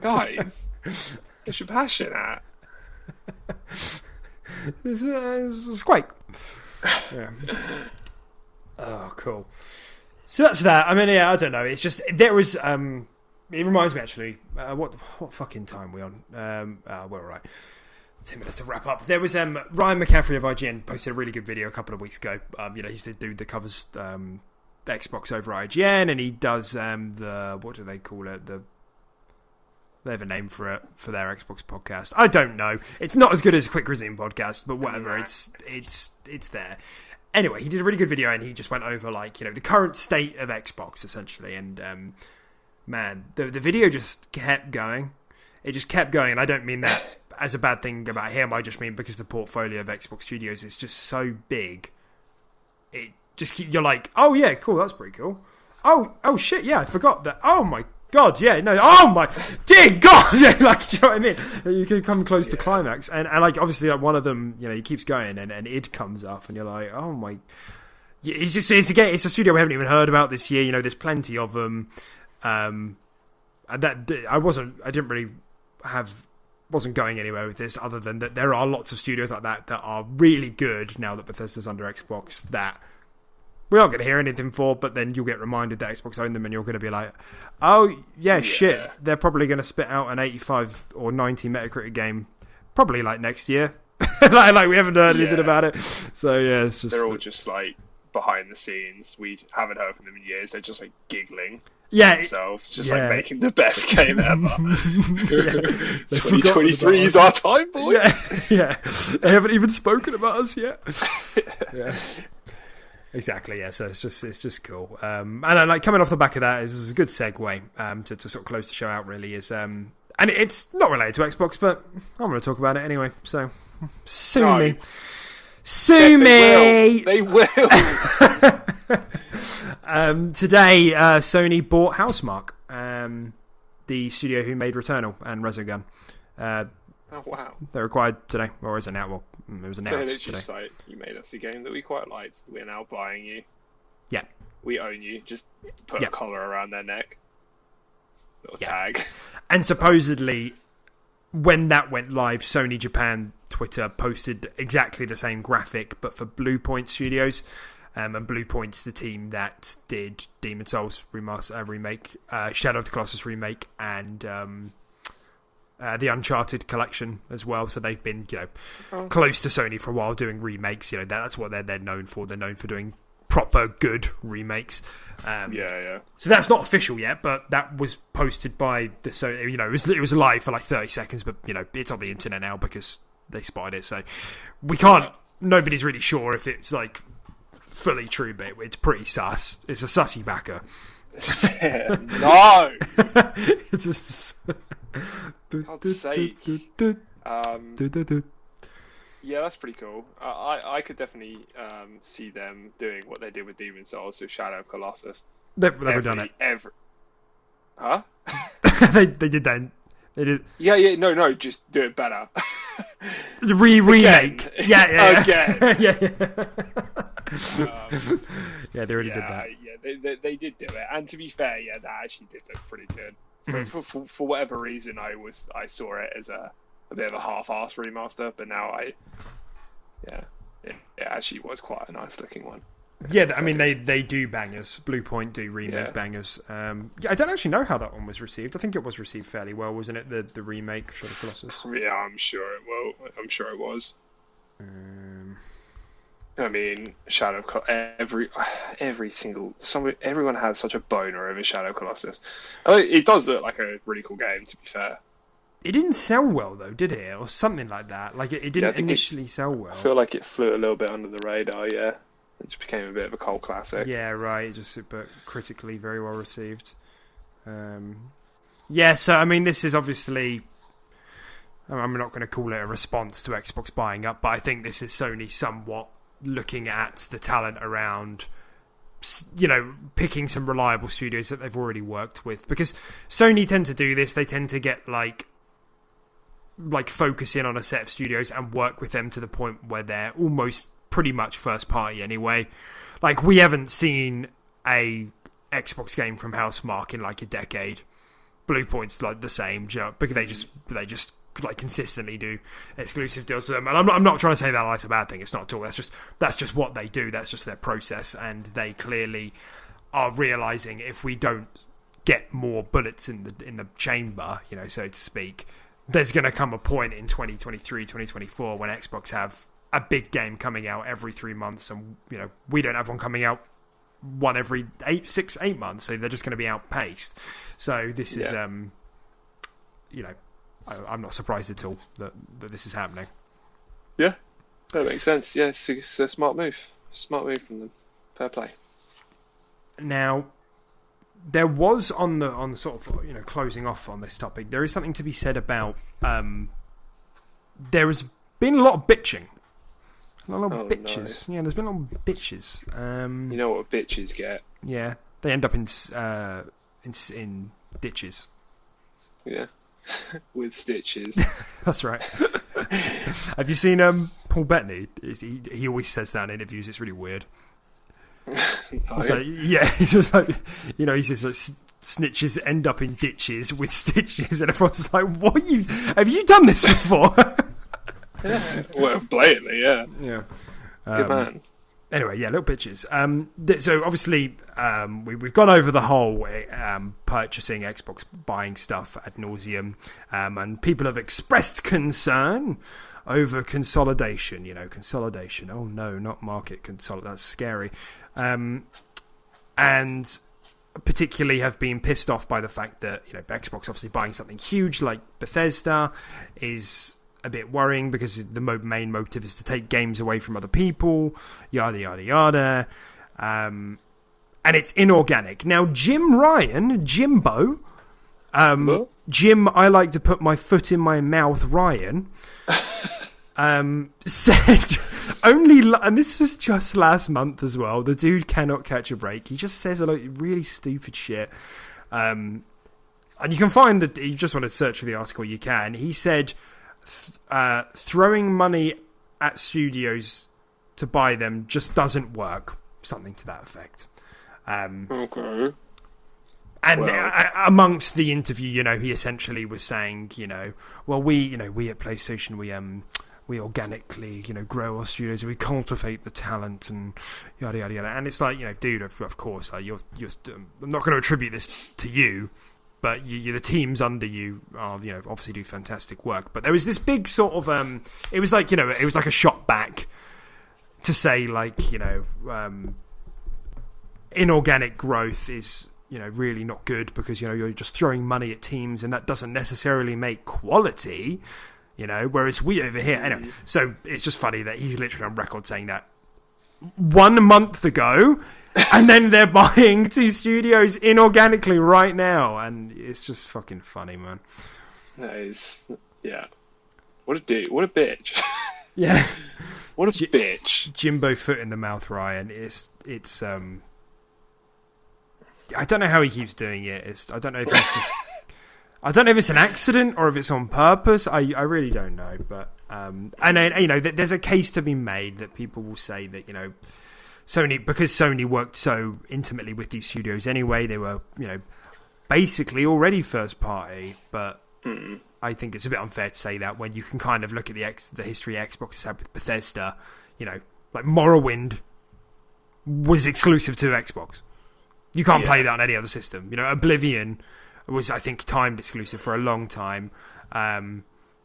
Guys. What's your passion at? It's Quake. Yeah. Oh, cool. So that's that. I mean, yeah, I don't know. It's just there was. It reminds me actually. What fucking time are we on? We're all right. 2 minutes to wrap up. There was Ryan McCaffrey of IGN posted a really good video a couple of weeks ago. He's the dude that covers Xbox over IGN, and he does the what do they call it? They have a name for it for their Xbox podcast. I don't know. It's not as good as a Quick Resume podcast, but whatever. It's there. Anyway, he did a really good video, and he just went over the current state of Xbox essentially. And man, the video just kept going. It just kept going, and I don't mean that as a bad thing about him. I just mean because the portfolio of Xbox Studios is just so big. It just you're like, oh yeah, cool, that's pretty cool. Oh shit, yeah, I forgot that. Oh my God, yeah, no, oh my dear God, yeah, like, do you know what I mean? You can come close to climax, and like obviously like one of them, you know, he keeps going, and id comes up, and you're like, oh my. It's a studio we haven't even heard about this year. You know, there's plenty of them. And that wasn't going anywhere with this, other than that there are lots of studios like that are really good now that Bethesda's under Xbox that we're not going to hear anything for. But then you'll get reminded that Xbox own them, and you're going to be like, oh yeah, shit, they're probably going to spit out an 85 or 90 Metacritic game, probably like next year. like we haven't heard anything about it. So yeah, it's just they're all just like behind the scenes. We haven't heard from them in years. They're just like giggling themselves, just like making the best game ever. 2023 is our time, boy. Yeah, they haven't even spoken about us yet. Yeah, exactly. Yeah, so it's just cool. And like coming off the back of that is a good segue to sort of close the show out. Really is and it's not related to Xbox, but I'm going to talk about it anyway. So sue me. Sue me! They will. Today, Sony bought Housemarque, the studio who made Returnal and Resogun. Oh, wow. They're acquired today, or is it now? Well, it was announced it's today. Just like, you made us a game that we quite liked. We're now buying you. Yeah. We own you. Just put a collar around their neck. Little tag. And supposedly, when that went live, Sony Japan Twitter posted exactly the same graphic, but for Bluepoint Studios. And Bluepoint's the team that did Demon's Souls remake, Shadow of the Colossus remake, and the Uncharted collection as well. So they've been, close to Sony for a while doing remakes. You know, that's what they're known for. They're known for doing proper good remakes. So that's not official yet, but that was posted by the Sony. You know, it was live for like 30 seconds, but you know, it's on the internet now because they spotted it. So we can't. Nobody's really sure if it's like fully true, but it's pretty sus. It's a sussy backer. No. It's just. God's sake. Yeah, that's pretty cool. I could definitely see them doing what they did with Demon's Souls with Shadow of Colossus. They've never done it. Huh? they did that. They did. Yeah. No. Just do it better. Remake. Yeah. Again. Yeah. Yeah, they already did that. Yeah, they did do it. And to be fair, that actually did look pretty good. For whatever reason, I saw it as a bit of a half-assed remaster, but now it actually was quite a nice looking one. Yeah, I mean they do bangers. Bluepoint do remake bangers. I don't actually know how that one was received. I think it was received fairly well, wasn't it? The remake Shadow of Colossus. Yeah, I'm sure it will. I'm sure it was. I mean, Shadow of Colossus, everyone has such a boner over Shadow of Colossus. It does look like a really cool game, to be fair. It didn't sell well though, did it, or something like that? Like it didn't initially sell well. I feel like it flew a little bit under the radar. Yeah, it just became a bit of a cult classic. Yeah, right. But critically very well received. So I mean, this is obviously. I'm not going to call it a response to Xbox buying up, but I think this is Sony somewhat looking at the talent around, picking some reliable studios that they've already worked with, because Sony tend to do this. They tend to get like focus in on a set of studios and work with them to the point where they're almost pretty much first party anyway. Like, we haven't seen a Xbox game from Housemarque in like a decade. Bluepoint's like the same, because they just like consistently do exclusive deals with them, and I'm not trying to say that like a bad thing. It's not at all. That's just what they do. That's just their process, and they clearly are realizing if we don't get more bullets in the chamber, so to speak, there's going to come a point in 2023, 2024 when Xbox have a big game coming out every 3 months, and we don't have one coming out one every 8 months, so they're just going to be outpaced. So this is I'm not surprised at all that this is happening. Yeah, that makes sense. Yeah, it's a smart move. Smart move from them. Fair play. Now, there was on the sort of closing off on this topic, there is something to be said about there has been a lot of bitching. A lot of bitches. No. Yeah, there's been a lot of bitches. You know what bitches get? Yeah, they end up in ditches. Yeah. With stitches. That's right. Have you seen Paul Bettany? He always says that in interviews. It's really weird. No. So, yeah, he's just like, you know, he's just like, snitches end up in ditches with stitches, and everyone's like, "What have you done this before?" Yeah. Well, blatantly, yeah. Yeah. Good man. Anyway, yeah, little bitches. So obviously, we've gone over the whole purchasing Xbox, buying stuff ad nauseum, and people have expressed concern over consolidation. You know, consolidation. Oh no, not market consolidation. That's scary. And particularly have been pissed off by the fact that, you know, Xbox obviously buying something huge like Bethesda is a bit worrying, because the main motive is to take games away from other people, yada yada yada, and it's inorganic. Now Jimbo, Jim, I like to put my foot in my mouth, Ryan, said only, and this was just last month as well. The dude cannot catch a break. He just says a lot of really stupid shit. And you can find that, you just want to search for the article, you can. He said throwing money at studios to buy them just doesn't work. Something to that effect. Okay. And amongst the interview, you know, he essentially was saying, you know, well, we at PlayStation, we organically, you know, grow our studios, we cultivate the talent and yada yada yada. And it's like, you know, dude, of course, like you're I'm not going to attribute this to you, but the teams under you are, you know, obviously do fantastic work. But there was this big sort of it was like, you know, it was like a shot back to say, like, you know, inorganic growth is, you know, really not good, because, you know, you're just throwing money at teams and that doesn't necessarily make quality, you know, whereas we over here, anyway. So it's just funny that he's literally on record saying that 1 month ago, and then they're buying 2 studios inorganically right now, and it's just fucking funny, man. That is, yeah. What a dude! What a bitch! Yeah, what a bitch! Jimbo foot in the mouth, Ryan. It's I don't know how he keeps doing it. I don't know if he's just. I don't know if it's an accident or if it's on purpose. I really don't know. But and then, you know, there's a case to be made that people will say that, you know, because Sony worked so intimately with these studios anyway, they were, you know, basically already first party. But I think it's a bit unfair to say that when you can kind of look at the history Xbox has had with Bethesda. You know, like Morrowind was exclusive to Xbox. You can't play that on any other system. You know, Oblivion was, I think, timed exclusive for a long time.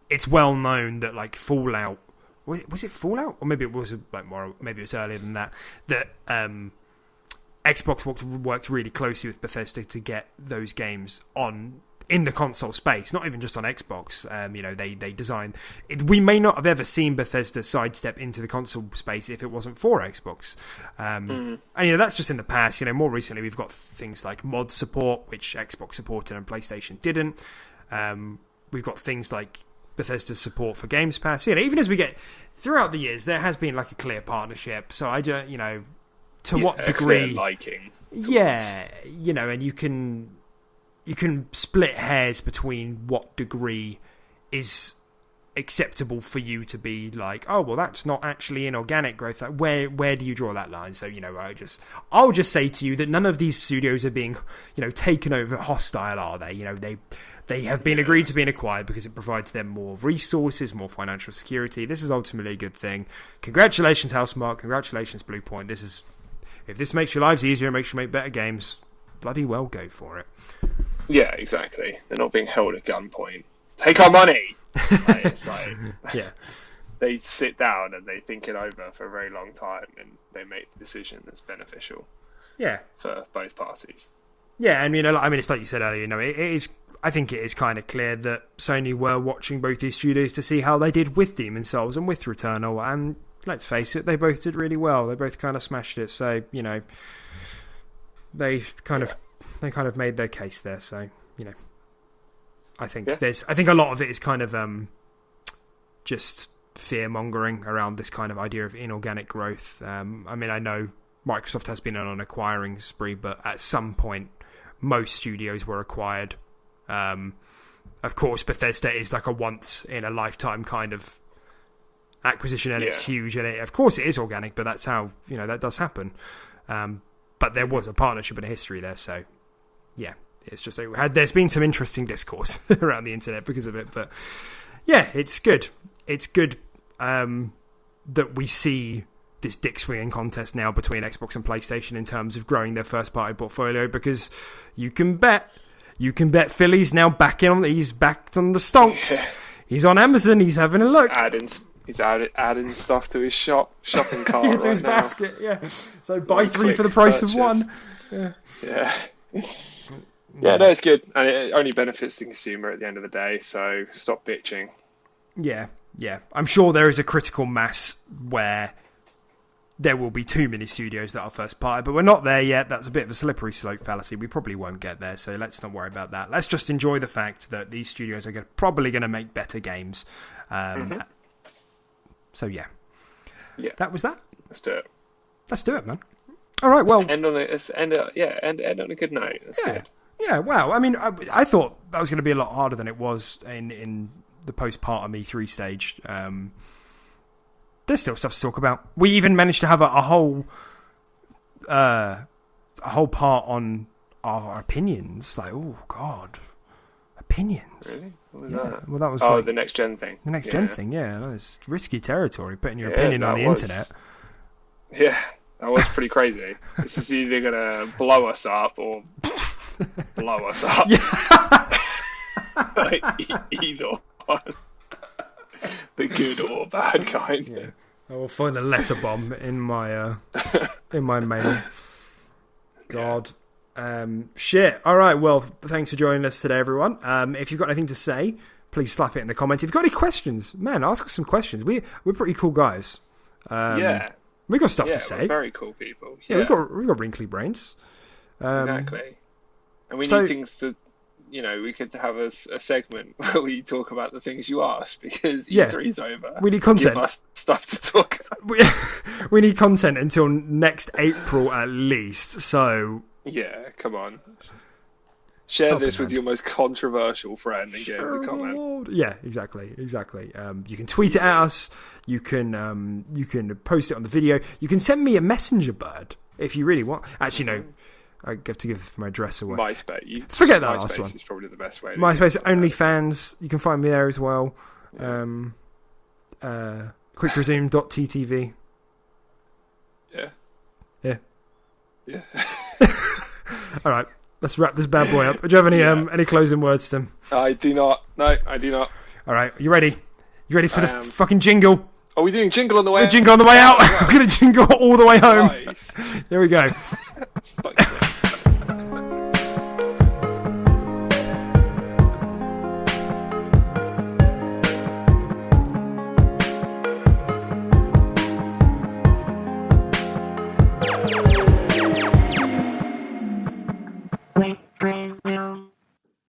It's well known that, like, Fallout, was it Fallout, or maybe it was like more, maybe it was earlier than that. That Xbox worked really closely with Bethesda to get those games in the console space, not even just on Xbox. You know, they designed it. We may not have ever seen Bethesda sidestep into the console space if it wasn't for Xbox. And, you know, that's just in the past. You know, more recently we've got things like mod support, which Xbox supported and PlayStation didn't. We've got things like Bethesda's support for Games Pass. You know, even as we get throughout the years, there has been like a clear partnership. So I don't, you know, to what degree, liking. Yeah, you know, and you can split hairs between what degree is acceptable for you to be like, oh, well, that's not actually inorganic growth. Like, where do you draw that line? So, you know, I'll just say to you that none of these studios are being, you know, taken over hostile, are they? You know, they have been agreed to being acquired because it provides them more resources, more financial security. This is ultimately a good thing. Congratulations, Housemarque. Congratulations, Bluepoint. If this makes your lives easier and makes you make better games, bloody well go for it. Yeah, exactly. They're not being held at gunpoint. Take our money! Like, it's like, yeah. They sit down and they think it over for a very long time, and they make the decision that's beneficial. Yeah. For both parties. Yeah, and, you know, I mean, it's like you said earlier, you know, it is. I think it is kind of clear that Sony were watching both these studios to see how they did with Demon's Souls and with Returnal, and let's face it, they both did really well. They both kind of smashed it, so, you know, they kind of made their case there. So, you know, I think I think a lot of it is kind of just fear mongering around this kind of idea of inorganic growth. I mean, I know Microsoft has been on an acquiring spree, but at some point, most studios were acquired. Of course, Bethesda is like a once in a lifetime kind of acquisition, and it's huge, and of course it is organic, but that's how that does happen. But there was a partnership and a history there, so yeah, it's just there's been some interesting discourse around the internet because of it, but yeah, it's good. It's good that we see this dick swinging contest now between Xbox and PlayStation in terms of growing their first party portfolio, because you can bet Philly's now he's back on the stonks. Yeah. He's on Amazon. He's having a look. He's adding stuff to his shopping cart into his basket. Yeah. So buy 3 for the price of 1. Yeah. Yeah. Yeah. No, it's good, and it only benefits the consumer at the end of the day. So stop bitching. Yeah. Yeah. I'm sure there is a critical mass where there will be too many studios that are first party, but we're not there yet. That's a bit of a slippery slope fallacy. We probably won't get there, so let's not worry about that. Let's just enjoy the fact that these studios are probably going to make better games. So yeah, that was that. Let's do it. Let's do it, man. All right, well, end on a good note. That's good. Yeah. Wow. I mean, I thought that was going to be a lot harder than it was in the postpartum E3 stage. There's still stuff to talk about. We even managed to have a whole part on our opinions. Like, oh god, opinions. Really? What was that? Well, that was the next gen thing. The next gen thing. Yeah, no, it's risky territory. Putting your opinion on the internet. Yeah, that was pretty crazy. This is either gonna blow us up or blow us up. Like, either one. The good or bad kind. Yeah. I will find a letter bomb in my mail. God. Shit. All right. Well, thanks for joining us today, everyone. If you've got anything to say, please slap it in the comments. If you've got any questions, man, ask us some questions. We're pretty cool guys. We've got stuff to say. We're very cool people. Yeah, we've got wrinkly brains. Exactly. And we need things to. We could have a segment where we talk about the things you ask, because E3's over. We need content. Give us stuff to talk about. We need content until next April at least, so... Yeah, come on. Share this with your most controversial friend and get him to comment. Yeah, exactly. You can tweet it at us. You can post it on the video. You can send me a messenger bird if you really want. Actually, no. I have to give my address away. MySpace. Forget that last one. MySpace is probably the best way. MySpace, OnlyFans. You can find me there as well. Quickresume.ttv. Yeah. All right. Let's wrap this bad boy up. Do you have any closing words, Tim? I do not. No, I do not. All right. You ready? You ready for the fucking jingle? Are we doing jingle on the way out? Jingle on the way out. We're going to jingle all the way home. Nice. Here we go.